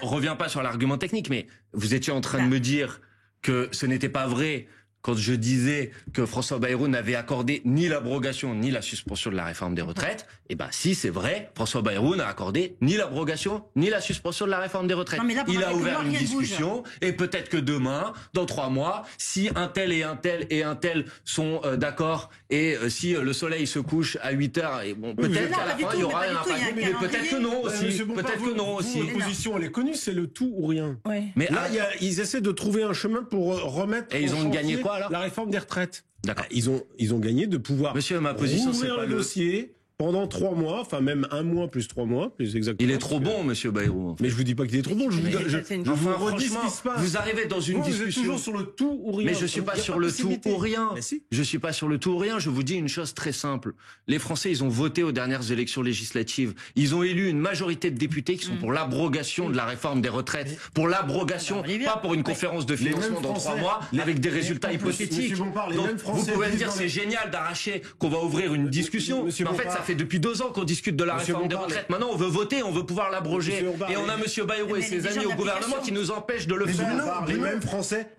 reviens pas sur l'argument technique, mais vous étiez en train de me dire que ce n'était pas vrai quand je disais que François Bayrou n'avait accordé ni l'abrogation ni la suspension de la réforme des retraites. Eh ben, si, c'est vrai, François Bayrou n'a accordé ni l'abrogation ni la suspension de la réforme des retraites. Non, là, il a ouvert une discussion, et peut-être que demain, dans 3 mois, si un tel et un tel et un tel sont d'accord, et si le soleil se couche à 8 heures, et bon, peut-être qu'à la fin, il y aura un impact. Mais peut-être que non aussi. Peut-être que non aussi. Votre position, elle est connue, c'est le tout ou rien. Mais là, ils essaient de trouver un chemin pour remettre. Et ils ont gagné quoi alors? La réforme des retraites. D'accord. Ils ont gagné de pouvoir. Monsieur, ma position, c'est pas le dossier pendant 3 mois, enfin même 1 mois plus 3 mois, plus exactement. Il est trop bon, monsieur Bayrou. Mais je vous dis pas qu'il est trop bon. Je vous redis ce qui se passe. Vous arrivez dans une discussion. Vous êtes toujours sur le tout ou rien. Mais je suis pas sur le tout ou rien. Je suis pas sur le tout ou rien. Je vous dis une chose très simple. Les Français, ils ont voté aux dernières élections législatives. Ils ont élu une majorité de députés qui sont pour l'abrogation de la réforme des retraites. Pour l'abrogation, pas pour une conférence de financement dans 3 mois avec des résultats hypothétiques. Donc, vous pouvez me dire c'est génial d'arracher qu'on va ouvrir une discussion. Mais en fait, ça fait depuis 2 ans qu'on discute de la réforme des retraites. Maintenant, on veut voter, on veut pouvoir l'abroger. Et on a monsieur Bayrou et ses amis au gouvernement qui nous empêchent de le faire.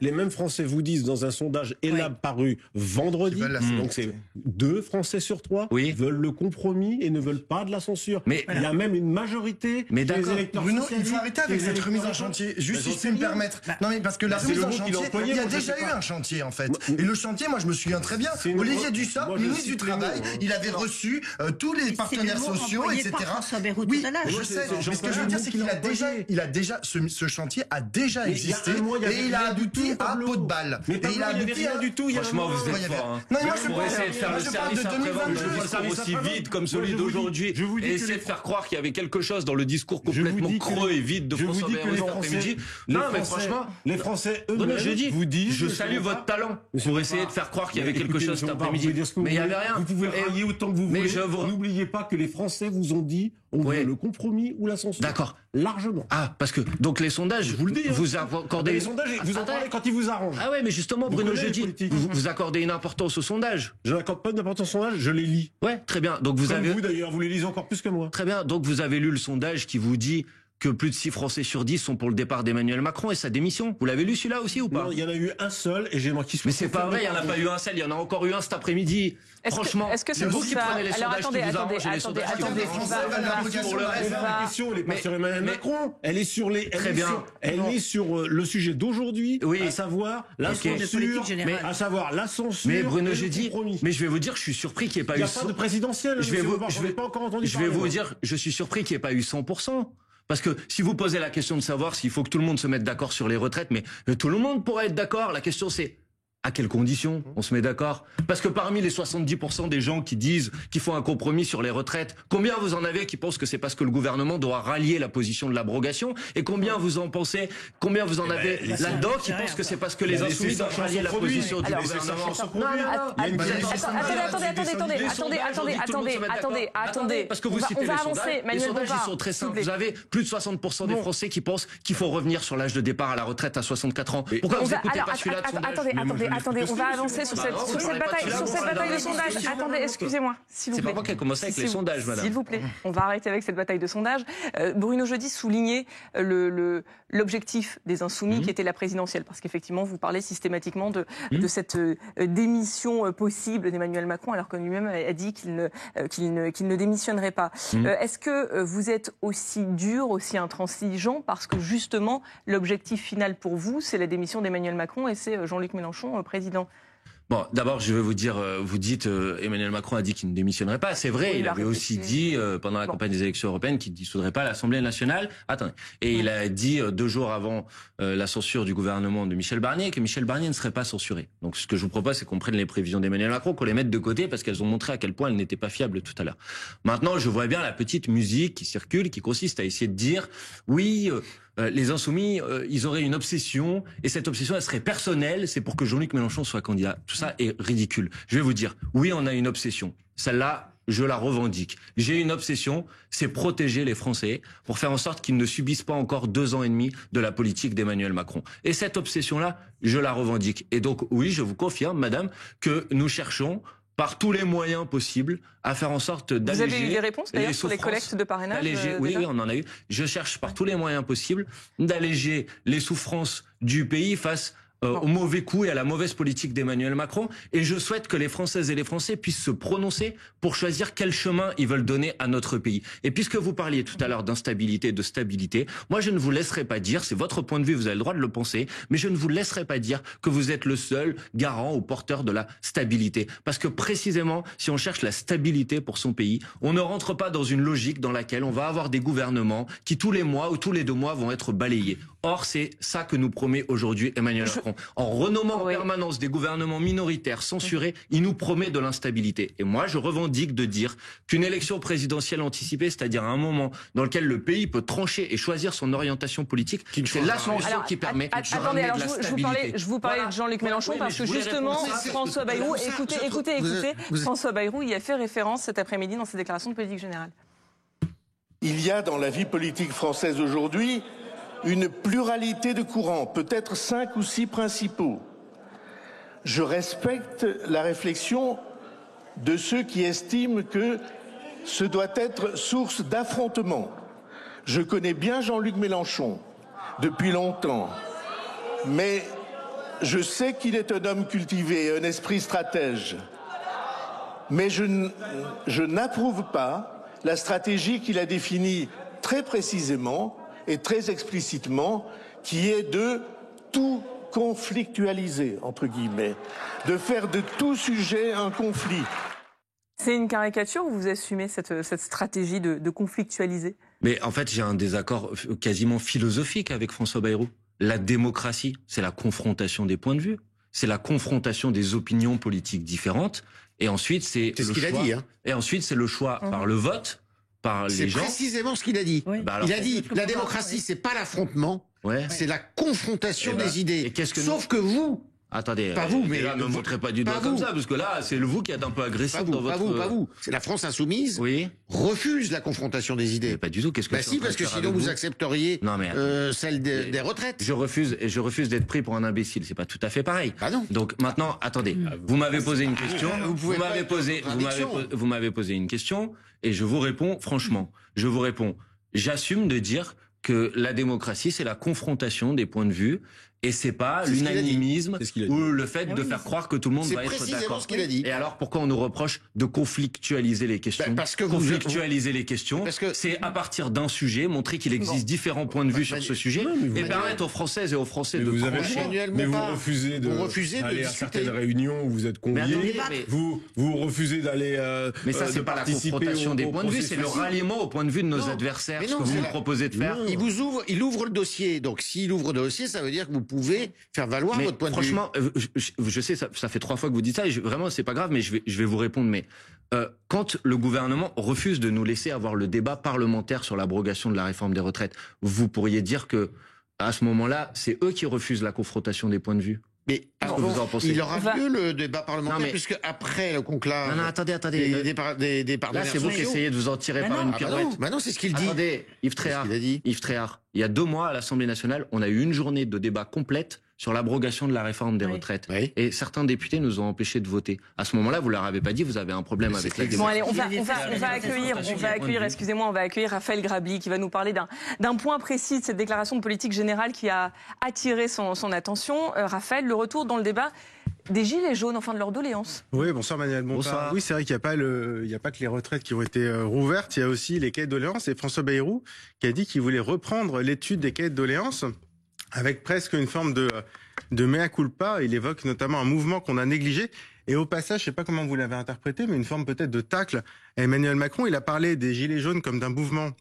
Les mêmes Français vous disent dans un sondage paru vendredi, donc c'est 2 Français sur 3 veulent le compromis et ne veulent pas de la censure. Mais il y a même une majorité des électeurs. Bruno, il faut arrêter avec cette remise en chantier. Juste si je peux me permettre. Non mais parce que la remise en chantier, il y a déjà eu un chantier en fait. Et le chantier, moi je me souviens très bien. Olivier Dussopt, ministre du Travail, il avait reçu tous les partenaires sociaux, etc. Oui, je sais. Mais ce que je veux dire, c'est qu'il a déjà, ce chantier a déjà existé et il a abouti à pot de balle. Et il a abouti à du tout. Franchement, vous êtes fort. Non, moi pour essayer de faire le service après-vente de discours aussi vide comme celui d'aujourd'hui et essayer de faire croire qu'il y avait quelque chose dans le discours complètement creux et vide de François Bayrou cet après-midi. Non, mais franchement, les Français eux-mêmes vous disent, je salue votre talent pour essayer de faire croire qu'il y avait quelque chose cet après-midi. Mais il n'y avait rien. Vous pouvez railler autant que vous voulez. N'oubliez pas que les Français vous ont dit on veut le compromis ou la censure. D'accord. Largement. Ah, parce que donc les sondages, je vous le dis, vous accordez les sondages, vous en parlez quand ils vous arrangent. Ah ouais, mais justement, Bruno, je dis, vous accordez une importance aux sondages. Je n'accorde pas d'importance aux sondages, je les lis. Ouais, très bien. Donc vous avez. Vous d'ailleurs, vous les lisez encore plus que moi. Très bien. Donc vous avez lu le sondage qui vous dit que plus de 6 Français sur 10 sont pour le départ d'Emmanuel Macron et sa démission. Vous l'avez lu celui-là aussi ou pas? Non, il y en a eu un seul et j'ai marqué. Mais c'est pas vrai, il n'y en a pas eu un seul, il y en a encore eu un cet après-midi. Franchement, est-ce que c'est vous qui prenez les sondages qui vous arrangent et les sondages qui vous pour le reste. La question, elle n'est pas sur Emmanuel Macron, elle est sur les. Très bien. Elle est sur le sujet d'aujourd'hui, à savoir la censure, à savoir la censure. Mais Bruno, j'ai dit. Mais je vais vous dire, je suis surpris qu'il n'y ait pas eu. Il n'y a pas de présidentielle. Je vais vous dire, je suis surpris qu'il n'y ait pas eu 100%. Parce que si vous posez la question de savoir s'il faut que tout le monde se mette d'accord sur les retraites, mais tout le monde pourrait être d'accord. La question c'est, À quelles conditions? On se met d'accord? Parce que parmi les 70% des gens qui disent qu'ils font un compromis sur les retraites, combien vous en avez qui pensent que c'est parce que le gouvernement doit rallier la position de l'abrogation? Et combien vous en pensez, combien vous en avez là-dedans qui pensent que c'est parce que les insoumis doivent rallier la position du gouvernement? Attendez. Parce que vous citez les sondages. Les sondages, ils sont très simples. Vous avez plus de 60% des Français qui pensent qu'il faut revenir sur l'âge de départ à la retraite à 64 ans. Pourquoi vous n'écoutez pas celui-là de sondage? Attendez, on va avancer sur cette bataille de sondage. Attendez, excusez-moi, s'il vous plaît. C'est pas moi qui ai commencé avec les sondages, madame. S'il vous plaît, on va arrêter avec cette bataille de sondage. Bruno Jeudi soulignait l'objectif des Insoumis qui était la présidentielle, parce qu'effectivement, vous parlez systématiquement de cette démission possible d'Emmanuel Macron, alors que lui-même a dit qu'il ne démissionnerait pas. Est-ce que vous êtes aussi dur, aussi intransigeant, parce que justement, l'objectif final pour vous, c'est la démission d'Emmanuel Macron et c'est Jean-Luc Mélenchon président? Bon, d'abord, je vais vous dire, vous dites, Emmanuel Macron a dit qu'il ne démissionnerait pas. C'est vrai, il avait aussi dit, pendant la campagne des élections européennes, qu'il ne dissoudrait pas l'Assemblée nationale. Attendez. Et il a dit, 2 jours avant la censure du gouvernement de Michel Barnier, que Michel Barnier ne serait pas censuré. Donc, ce que je vous propose, c'est qu'on prenne les prévisions d'Emmanuel Macron, qu'on les mette de côté, parce qu'elles ont montré à quel point elles n'étaient pas fiables tout à l'heure. Maintenant, je vois bien la petite musique qui circule, qui consiste à essayer de dire, oui, les Insoumis, ils auraient une obsession, et cette obsession, elle serait personnelle, c'est pour que Jean-Luc Mélenchon soit candidat. Tout ça est ridicule. Je vais vous dire, oui, on a une obsession. Celle-là, je la revendique. J'ai une obsession, c'est protéger les Français pour faire en sorte qu'ils ne subissent pas encore 2 ans et demi de la politique d'Emmanuel Macron. Et cette obsession-là, je la revendique. Et donc, oui, je vous confirme, madame, que nous cherchons par tous les moyens possibles, à faire en sorte d'alléger... Vous avez eu des réponses, d'ailleurs, sur les collectes de parrainage oui, on en a eu. Je cherche par tous les moyens possibles d'alléger les souffrances du pays face au mauvais coup et à la mauvaise politique d'Emmanuel Macron. Et je souhaite que les Françaises et les Français puissent se prononcer pour choisir quel chemin ils veulent donner à notre pays. Et puisque vous parliez tout à l'heure d'instabilité, de stabilité, moi je ne vous laisserai pas dire, c'est votre point de vue, vous avez le droit de le penser, mais je ne vous laisserai pas dire que vous êtes le seul garant ou porteur de la stabilité. Parce que précisément, si on cherche la stabilité pour son pays, on ne rentre pas dans une logique dans laquelle on va avoir des gouvernements qui tous les mois ou tous les 2 mois vont être balayés. Or, c'est ça que nous promet aujourd'hui Emmanuel Macron. En renommant en permanence des gouvernements minoritaires censurés, il nous promet de l'instabilité. Et moi, je revendique de dire qu'une élection présidentielle anticipée, c'est-à-dire un moment dans lequel le pays peut trancher et choisir son orientation politique, c'est la solution qui permet de ramener de la stabilité. Je vous parlais de Jean-Luc Mélenchon parce que justement, François Bayrou, écoutez, François Bayrou y a fait référence cet après-midi dans ses déclarations de politique générale. Il y a dans la vie politique française aujourd'hui une pluralité de courants, peut-être 5 ou 6 principaux. Je respecte la réflexion de ceux qui estiment que ce doit être source d'affrontement. Je connais bien Jean-Luc Mélenchon depuis longtemps, mais je sais qu'il est un homme cultivé, un esprit stratège. Mais je n'approuve pas la stratégie qu'il a définie très précisément et très explicitement, qui est de tout conflictualiser, entre guillemets, de faire de tout sujet un conflit. C'est une caricature ou vous assumez cette stratégie de conflictualiser? Mais en fait, j'ai un désaccord quasiment philosophique avec François Bayrou. La démocratie, c'est la confrontation des points de vue, c'est la confrontation des opinions politiques différentes, et ensuite c'est ce qu'il a dit, hein. Et ensuite c'est le choix par le vote. C'est précisément ce qu'il a dit. Oui. Il a dit la démocratie, c'est pas l'affrontement, c'est la confrontation des idées. Sauf que vous, attendez, pas vous, mais là, ne montrez pas du doigt comme ça, parce que là, c'est le vous qui êtes un peu agressif dans votre. Pas vous. C'est la France insoumise. Oui. Refuse la confrontation des idées. Mais pas du tout. Qu'est-ce que si, parce que sinon vous accepteriez celle des retraites. Je refuse d'être pris pour un imbécile. C'est pas tout à fait pareil. Ah non. Donc maintenant, attendez. Vous m'avez posé une question. Vous m'avez posé une question, et je vous réponds franchement. Je vous réponds. J'assume de dire que la démocratie, c'est la confrontation des points de vue. Et c'est pas l'unanimisme ou le fait de faire croire que tout le monde va être d'accord. Et alors pourquoi on nous reproche de conflictualiser les questions? Parce que conflictualiser les questions, c'est à partir d'un sujet montrer qu'il existe différents points de vue sur ce sujet et permettre aux Françaises et aux Français de trancher. Mais vous refusez d'aller à certaines réunions où vous êtes conviés. Vous refusez d'aller. Mais ça, c'est pas la confrontation des points de vue, c'est le ralliement au point de vue de nos adversaires. Ce que vous nous proposez de faire. Il ouvre le dossier. Donc s'il ouvre le dossier, ça veut dire que vous pouvez faire valoir votre point de vue. Franchement, je sais, ça fait 3 fois que vous dites ça, et vraiment, c'est pas grave, mais je vais vous répondre. Mais quand le gouvernement refuse de nous laisser avoir le débat parlementaire sur l'abrogation de la réforme des retraites, vous pourriez dire que à ce moment-là, c'est eux qui refusent la confrontation des points de vue. Mais vous en pensez? Il aura lieu le débat parlementaire, puisque après le conclave. Non, attendez. Des partenaires là, c'est vous qui essayez de vous en tirer par une pirouette. Non, c'est ce qu'il dit. Attendez, Yves Tréhard, il y a 2 mois à l'Assemblée nationale, on a eu une journée de débat complète sur l'abrogation de la réforme des retraites. Oui. Et certains députés nous ont empêchés de voter. À ce moment-là, vous leur avez pas dit, vous avez un problème avec la débat. Bon, allez, on va accueillir Raphaël Grabli qui va nous parler d'un point précis de cette déclaration de politique générale qui a attiré son attention. Raphaël, le retour dans le débat des gilets jaunes, enfin de leur doléance. Oui, bonsoir Manuel Bompard. Bonsoir. Oui, c'est vrai qu'il n'y a pas que les retraites qui ont été rouvertes, il y a aussi les cahiers de doléances. Et François Bayrou qui a dit qu'il voulait reprendre l'étude des cahiers de doléances avec presque une forme de mea culpa. Il évoque notamment un mouvement qu'on a négligé. Et au passage, je ne sais pas comment vous l'avez interprété, mais une forme peut-être de tacle à Emmanuel Macron. Il a parlé des gilets jaunes comme d'un mouvement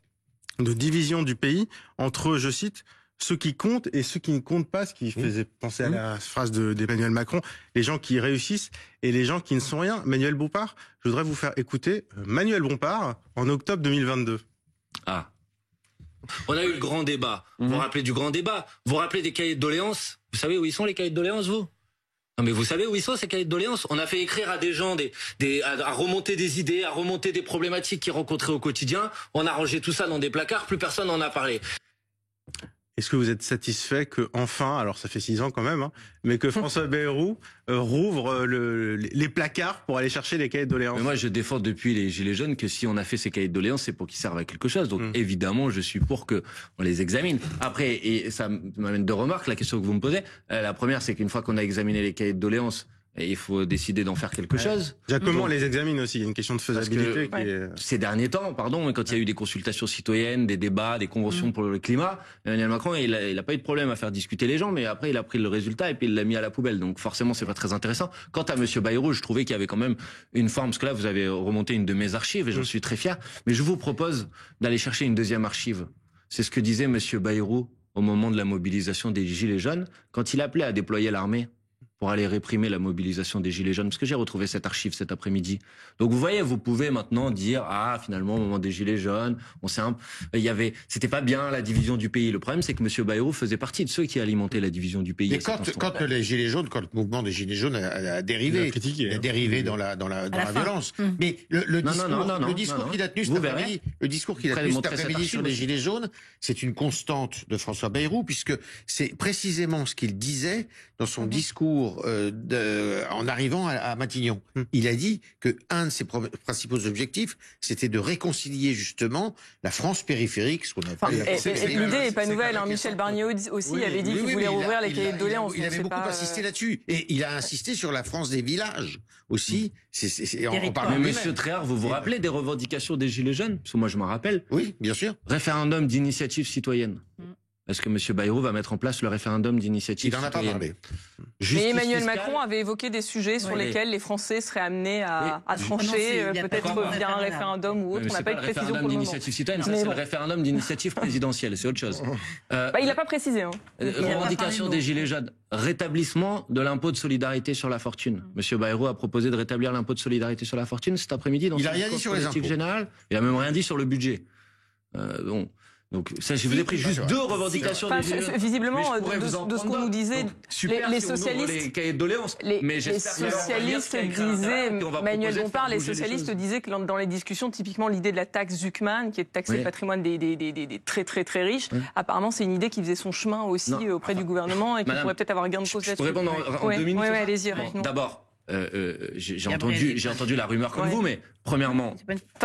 de division du pays entre, je cite, ceux qui comptent et ceux qui ne comptent pas, ce qui faisait penser à la phrase d'Emmanuel Macron, les gens qui réussissent et les gens qui ne sont rien. Manuel Bompard, je voudrais vous faire écouter Manuel Bompard en octobre 2022. Ah. On a eu le grand débat. Vous vous rappelez du grand débat? Vous vous rappelez des cahiers de doléances? Vous savez où ils sont, les cahiers de doléances, vous? Non, mais vous savez où ils sont, ces cahiers de doléances? On a fait écrire à des gens à remonter des idées, à remonter des problématiques qu'ils rencontraient au quotidien. On a rangé tout ça dans des placards, plus personne n'en a parlé. Est-ce que vous êtes satisfait que enfin, alors ça fait 6 ans quand même, mais que François Bayrou rouvre les placards pour aller chercher les cahiers de doléances? Mais moi, je défends depuis les Gilets jaunes que si on a fait ces cahiers de doléances, c'est pour qu'ils servent à quelque chose. Donc évidemment, je suis pour que on les examine. Après, et ça m'amène 2 remarques, la question que vous me posez. La première, c'est qu'une fois qu'on a examiné les cahiers de doléances, et il faut décider d'en faire quelque chose. Déjà, comment on les examine aussi? Il y a une question de faisabilité. Ces derniers temps, quand il y a eu des consultations citoyennes, des débats, des conventions pour le climat, Emmanuel Macron, il a pas eu de problème à faire discuter les gens, mais après, il a pris le résultat et puis il l'a mis à la poubelle. Donc forcément, c'est pas très intéressant. Quant à Monsieur Bayrou, je trouvais qu'il y avait quand même une forme, parce que là, vous avez remonté une de mes archives et j'en suis très fier. Mais je vous propose d'aller chercher une deuxième archive. C'est ce que disait Monsieur Bayrou au moment de la mobilisation des Gilets jaunes, quand il appelait à déployer l'armée pour aller réprimer la mobilisation des Gilets jaunes, parce que j'ai retrouvé cette archive cet après-midi. Donc vous voyez, vous pouvez maintenant dire, finalement, au moment des Gilets jaunes, c'était pas bien la division du pays. Le problème, c'est que M. Bayrou faisait partie de ceux qui alimentaient la division du pays. Mais quand les Gilets jaunes, quand le mouvement des Gilets jaunes a dérivé, dans la violence. Mais le discours qu'il a tenu cet après-midi sur les Gilets jaunes, c'est une constante de François Bayrou, puisque c'est précisément ce qu'il disait dans son discours en arrivant à Matignon. Il a dit que un de ses principaux objectifs, c'était de réconcilier justement la France périphérique, ce qu'on appelle l'idée n'est pas nouvelle. Michel Barnier aussi avait dit qu'il voulait rouvrir les cahiers de doléances. Il avait beaucoup insisté là-dessus. Et il a insisté sur la France des villages aussi. Mais Monsieur Tréhard, vous vous rappelez des revendications des Gilets jaunes? Parce que moi, je m'en rappelle. Oui, bien sûr. Référendum d'initiative citoyenne. Est-ce que M. Bayrou va mettre en place le référendum d'initiative citoyenne? Il n'en a pas parlé. Mais Emmanuel Macron avait évoqué des sujets sur lesquels les Français seraient amenés à trancher, peut-être via un référendum ou autre. On n'a pas eu de précision pour le moment. D'initiative citoyenne, ça c'est le référendum d'initiative présidentielle, c'est autre chose. Il n'a pas précisé. Revendication des Gilets jaunes, rétablissement de l'impôt de solidarité sur la fortune. M. Bayrou a proposé de rétablir l'impôt de solidarité sur la fortune cet après-midi dans son discours de politique générale. Il a même rien dit sur le budget. Donc ça, je vous ai pris juste 2 revendications des Gilets jaunes. Visiblement, de ce qu'on nous disait, les socialistes, les cahiers de doléances. Les socialistes disaient, Manuel Bompard, les socialistes disaient que dans les discussions, typiquement l'idée de la taxe Zuckman, qui est de taxer le patrimoine des très très très riches, apparemment c'est une idée qui faisait son chemin aussi auprès du gouvernement et qui pourrait peut-être avoir gain de cause là-dessus. Je peux répondre en 2 minutes. Oui, allez-y. D'abord. J'ai entendu la rumeur comme vous, mais premièrement...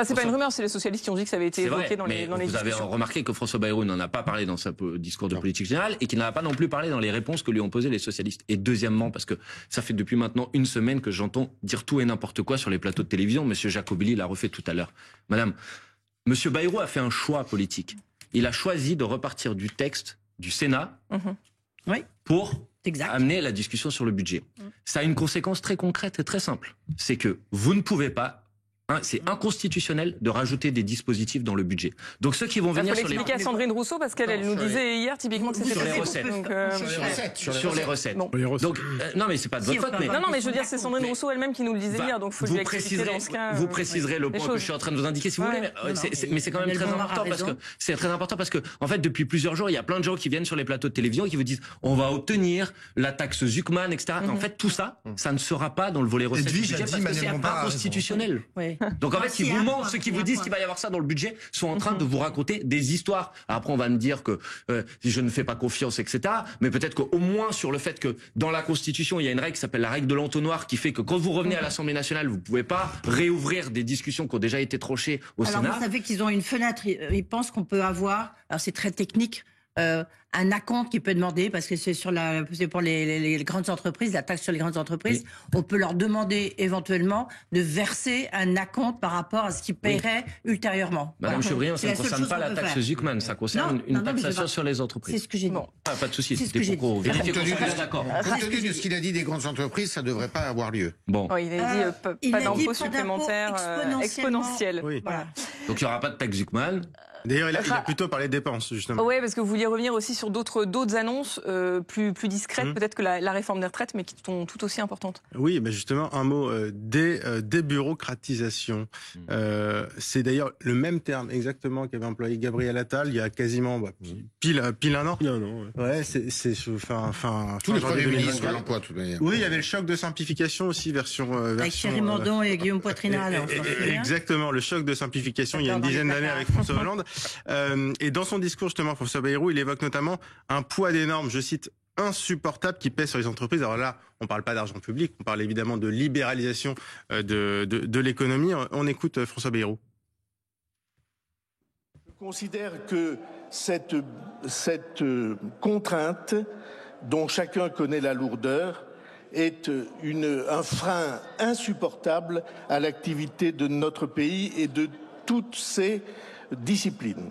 c'est pas une rumeur, c'est les socialistes qui ont dit que ça avait été évoqué dans les discussions. Vous avez remarqué que François Bayrou n'en a pas parlé dans son discours de politique générale et qu'il n'en a pas non plus parlé dans les réponses que lui ont posées les socialistes. Et deuxièmement, parce que ça fait depuis maintenant 1 semaine que j'entends dire tout et n'importe quoi sur les plateaux de télévision, Monsieur Jacobelli l'a refait tout à l'heure. Madame, Monsieur Bayrou a fait un choix politique. Il a choisi de repartir du texte du Sénat pour... amener la discussion sur le budget. Ça a une conséquence très concrète et très simple. C'est que vous ne pouvez pas C'est inconstitutionnel de rajouter des dispositifs dans le budget. Donc ceux qui vont venir sur les... expliquer à Sandrine Rousseau parce qu'elle nous disait hier typiquement que c'était sur les recettes. Sur les recettes. Donc non mais c'est pas de votre faute. Non mais je veux dire c'est Sandrine Rousseau elle-même qui nous le disait hier donc faut lui expliquer dans ce cas. Vous préciserez le point que je suis en train de vous indiquer si vous voulez. Mais c'est quand même très important parce que en fait depuis plusieurs jours il y a plein de gens qui viennent sur les plateaux de télévision et qui vous disent on va obtenir la taxe Zuckman etc. En fait tout ça ne sera pas dans le volet recettes du budget parce que c'est inconstitutionnel. Donc en fait, ils vous mentent, ceux qui vous disent qu'il va y avoir ça dans le budget sont en train de vous raconter des histoires. Alors après, on va me dire que je ne fais pas confiance, etc. Mais peut-être qu'au moins sur le fait que dans la Constitution, il y a une règle qui s'appelle la règle de l'entonnoir qui fait que quand vous revenez à l'Assemblée nationale, vous pouvez pas réouvrir des discussions qui ont déjà été tranchées au Sénat. Alors vous savez qu'ils ont une fenêtre, ils pensent qu'on peut avoir, alors c'est très technique, un acompte qui peut demander, parce que c'est pour les grandes entreprises, la taxe sur les grandes entreprises, on peut leur demander éventuellement de verser un acompte par rapport à ce qu'ils paieraient ultérieurement. Madame Chevrillon, ça ne concerne pas la taxe Zuckman, ça concerne une taxation sur les entreprises. C'est ce que j'ai dit. Pas de souci, c'était pour vérifier qu'on soit d'accord. Compte tenu de ce qu'il a dit des grandes entreprises, ça ne devrait pas avoir lieu. Bon. Il a dit pas d'impôt supplémentaire exponentiel. Voilà. Donc il n'y aura pas de taxe Zuckman. D'ailleurs, il a plutôt parlé de dépenses, justement. Oui, parce que vous vouliez revenir aussi sur d'autres annonces plus discrètes, peut-être que la réforme des retraites, mais qui sont tout aussi importantes. Oui, mais justement, un mot, débureaucratisation. C'est d'ailleurs le même terme exactement qu'avait employé Gabriel Attal il y a quasiment pile un an. Ouais, tous les premiers ministres de l'emploi, de toute manière. Oui, il y avait le choc de simplification aussi, version avec Thierry Mandon et Guillaume Poitrinal. Exactement, le choc de simplification il y a une dizaine d'années avec François Hollande. Et dans son discours, justement, François Bayrou, il évoque notamment un poids des normes, je cite, insupportable qui pèse sur les entreprises. Alors là, on ne parle pas d'argent public, on parle évidemment de libéralisation de l'économie. On écoute François Bayrou. Je considère que cette contrainte, dont chacun connaît la lourdeur, est un frein insupportable à l'activité de notre pays et de toutes ses discipline.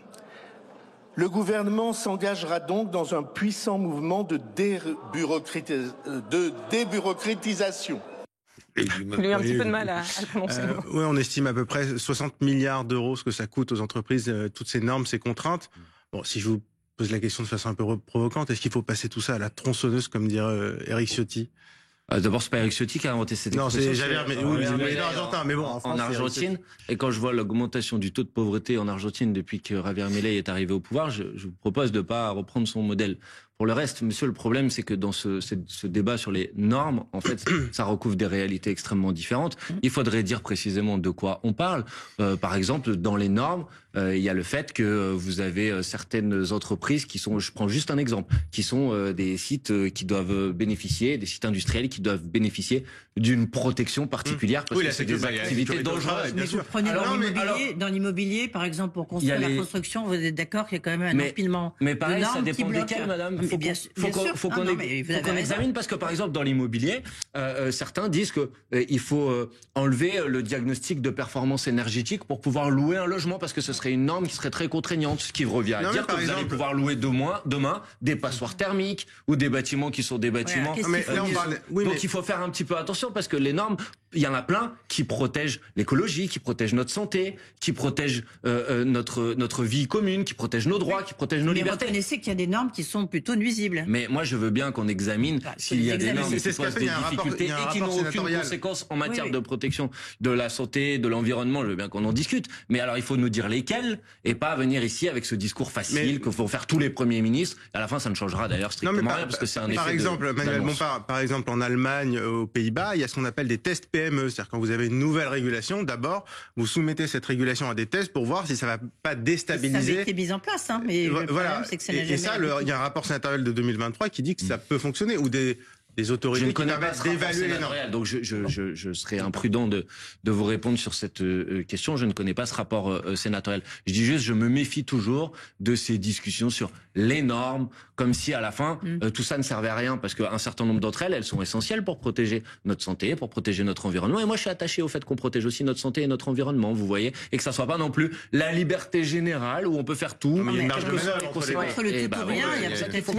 Le gouvernement s'engagera donc dans un puissant mouvement de débureaucratisation. Il a eu un petit peu de mal à prononcer. Oui, on estime à peu près 60 milliards d'euros ce que ça coûte aux entreprises, toutes ces normes, ces contraintes. Bon, si je vous pose la question de façon un peu provocante, est-ce qu'il faut passer tout ça à la tronçonneuse, comme dirait Éric Ciotti ? D'abord, c'est pas Éric Ciotti qui a inventé cette expression. Non, c'est Javier, mais bon, en Argentine. Et quand je vois l'augmentation du taux de pauvreté en Argentine depuis que Javier Milei est arrivé au pouvoir, je vous propose de ne pas reprendre son modèle. Pour le reste, monsieur, le problème, c'est que dans ce débat sur les normes, en fait, ça recouvre des réalités extrêmement différentes. Il faudrait dire précisément de quoi on parle. Par exemple, dans les normes, il y a le fait que vous avez certaines entreprises qui sont, je prends juste un exemple, qui sont des sites qui doivent bénéficier, des sites industriels qui doivent bénéficier d'une protection particulière parce que c'est des activités dangereuses. Mais vous prenez dans l'immobilier, par exemple, pour construire la construction, vous êtes d'accord qu'il y a quand même un empilement. Mais pareil, ça dépend desquels, madame. Faut qu'on examine parce que par exemple dans l'immobilier, certains disent que il faut enlever le diagnostic de performance énergétique pour pouvoir louer un logement parce que ce serait une norme qui serait très contraignante, ce qui revient à dire que vous allez pouvoir louer demain des passoires thermiques ou des bâtiments qui sont des bâtiments. Donc il faut faire un petit peu attention parce que les normes, il y en a plein qui protègent l'écologie, qui protègent notre santé, qui protègent notre vie commune, qui protègent nos droits, qui protègent nos libertés. Mais reconnaissez qu'il y a des normes qui sont plutôt nuisibles. Mais moi, je veux bien qu'on examine s'il y a des normes qui posent des difficultés et qui n'ont aucune conséquence en matière de protection de la santé, de l'environnement. Je veux bien qu'on en discute. Mais alors, il faut nous dire lesquels et pas venir ici avec ce discours facile qu'il faut faire tous les premiers ministres. À la fin, ça ne changera d'ailleurs strictement rien parce que c'est un effet. Par exemple, Manuel Bompard, par exemple, en Allemagne, aux Pays-Bas, il y a ce qu'on appelle des tests PME. C'est-à-dire quand vous avez une nouvelle régulation, d'abord, vous soumettez cette régulation à des tests pour voir si ça va pas déstabiliser. Ça a été mis en place, hein, mais voilà. Et ça, il y a un rapport sénatorial de 2023 qui dit que ça peut fonctionner ou des autorités qui permettent d'évaluer les normes. Donc je serais imprudent de vous répondre sur cette question. Je ne connais pas ce rapport sénatorial. Je dis juste, je me méfie toujours de ces discussions sur les normes, comme si à la fin tout ça ne servait à rien, parce qu'un certain nombre d'entre elles sont essentielles pour protéger notre santé, pour protéger notre environnement. Et moi, je suis attaché au fait qu'on protège aussi notre santé et notre environnement, vous voyez, et que ça soit pas non plus la liberté générale où on peut faire tout. Mais entre le tout ou rien, il y a peut-être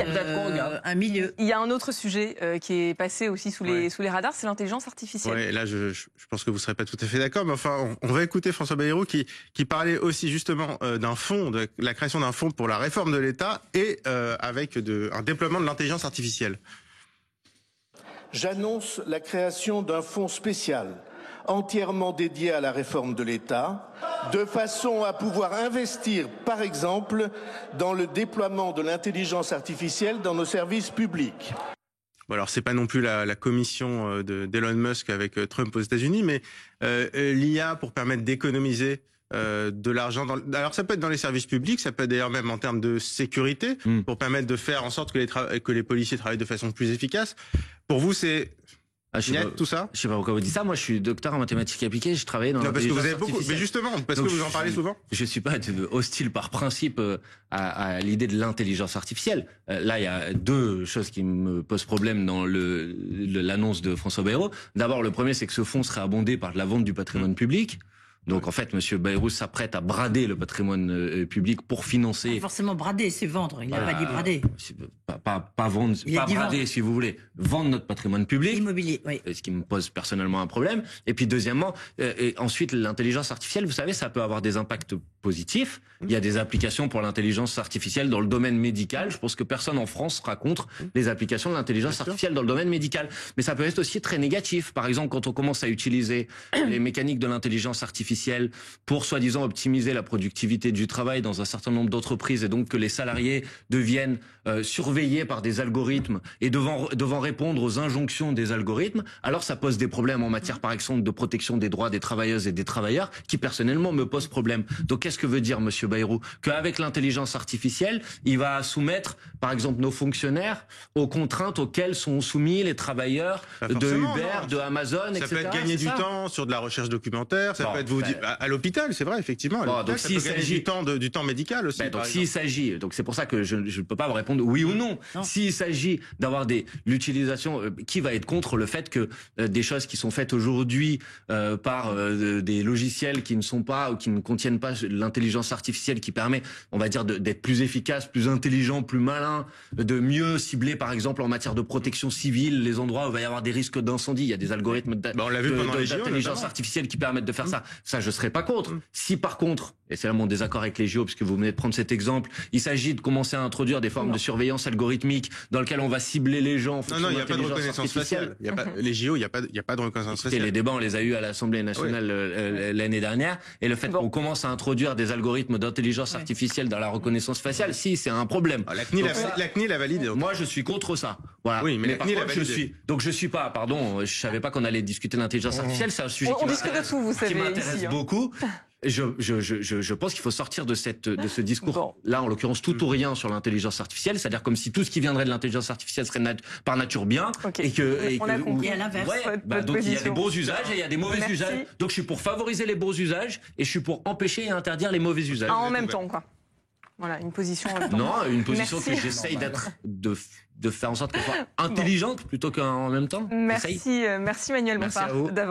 un milieu. Il y a un autre sujet qui est passé aussi sous les radars, c'est l'intelligence artificielle. Ouais, là, je pense que vous ne serez pas tout à fait d'accord, mais enfin, on va écouter François Bayrou qui parlait aussi justement d'un fonds, de la création d'un fonds pour la réforme de l'État et avec un déploiement de l'intelligence artificielle. J'annonce la création d'un fonds spécial entièrement dédié à la réforme de l'État, de façon à pouvoir investir, par exemple, dans le déploiement de l'intelligence artificielle dans nos services publics. Bon, alors, c'est pas non plus la commission d'Elon Musk avec Trump aux États-Unis, mais l'IA pour permettre d'économiser de l'argent. Alors, ça peut être dans les services publics, ça peut être d'ailleurs même en termes de sécurité, pour permettre de faire en sorte que les policiers travaillent de façon plus efficace. Pour vous, c'est... tout ça. Je sais pas pourquoi vous dites ça. Moi, je suis docteur en mathématiques appliquées. Je travaille dans parce que vous avez beaucoup. Mais justement, parce que vous en parlez souvent. Je suis pas hostile par principe à l'idée de l'intelligence artificielle. Là, il y a deux choses qui me posent problème dans l'annonce de François Bayrou. D'abord, le premier, c'est que ce fonds serait abondé par la vente du patrimoine public. Donc en fait, Monsieur Bayrou s'apprête à brader le patrimoine public pour financer. Pas forcément brader, c'est vendre. Il n'a pas dit brader. Pas vendre, pas brader, vendre. Si vous voulez, vendre notre patrimoine public. Immobilier, oui. Ce qui me pose personnellement un problème. Et puis deuxièmement, et ensuite l'intelligence artificielle, vous savez, ça peut avoir des impacts positifs. Il y a des applications pour l'intelligence artificielle dans le domaine médical. Je pense que personne en France sera contre les applications de l'intelligence artificielle dans le domaine médical. Mais ça peut être aussi très négatif. Par exemple, quand on commence à utiliser les mécaniques de l'intelligence artificielle pour soi-disant optimiser la productivité du travail dans un certain nombre d'entreprises et donc que les salariés deviennent surveillés par des algorithmes et devant répondre aux injonctions des algorithmes, alors ça pose des problèmes en matière par exemple de protection des droits des travailleuses et des travailleurs qui personnellement me posent problème. Donc qu'est-ce que veut dire Monsieur Bayrou? Qu'avec l'intelligence artificielle, il va soumettre par exemple nos fonctionnaires aux contraintes auxquelles sont soumis les travailleurs de Uber, de Amazon, etc. Ça peut être gagner du temps sur de la recherche documentaire, ça peut être à l'hôpital, c'est vrai, effectivement. Donc s'il s'agit du temps médical aussi. Donc s'il s'agit, donc c'est pour ça que je ne peux pas vous répondre oui ou non. S'il s'agit d'avoir l'utilisation, qui va être contre le fait que des choses qui sont faites aujourd'hui par des logiciels qui ne sont pas ou qui ne contiennent pas l'intelligence artificielle qui permet, on va dire, d'être plus efficace, plus intelligent, plus malin, de mieux cibler par exemple en matière de protection civile les endroits où il va y avoir des risques d'incendie. Il y a des algorithmes d'intelligence artificielle qui permettent de faire ça. Ça, je serais pas contre. Si par contre, et c'est là mon désaccord avec les JO, puisque vous venez de prendre cet exemple, il s'agit de commencer à introduire des formes de surveillance algorithmique dans lesquelles on va cibler les gens en fonction il n'y a pas de reconnaissance faciale. Les JO, il n'y a pas de reconnaissance faciale. Les débats, on les a eus à l'Assemblée nationale l'année dernière. Et le fait qu'on commence à introduire des algorithmes d'intelligence artificielle dans la reconnaissance faciale, si, c'est un problème. La CNIL a validé. Moi, je suis contre ça. Voilà. Oui, mais la CNIL a validé. Donc je suis pas, pardon, je savais pas qu'on allait discuter de l'intelligence artificielle. C'est un sujet qui m'intéresse beaucoup. Je pense qu'il faut sortir de ce discours là, en l'occurrence tout ou rien sur l'intelligence artificielle, c'est-à-dire comme si tout ce qui viendrait de l'intelligence artificielle serait par nature bien et à l'inverse. Donc il y a des bons usages et il y a des mauvais usages. Donc je suis pour favoriser les bons usages et je suis pour empêcher et interdire les mauvais usages. En même temps, quoi. Voilà, une position. Non, une position que j'essaye de faire en sorte qu'elle soit intelligente plutôt qu'en même temps. Merci Manuel Bompard d'avoir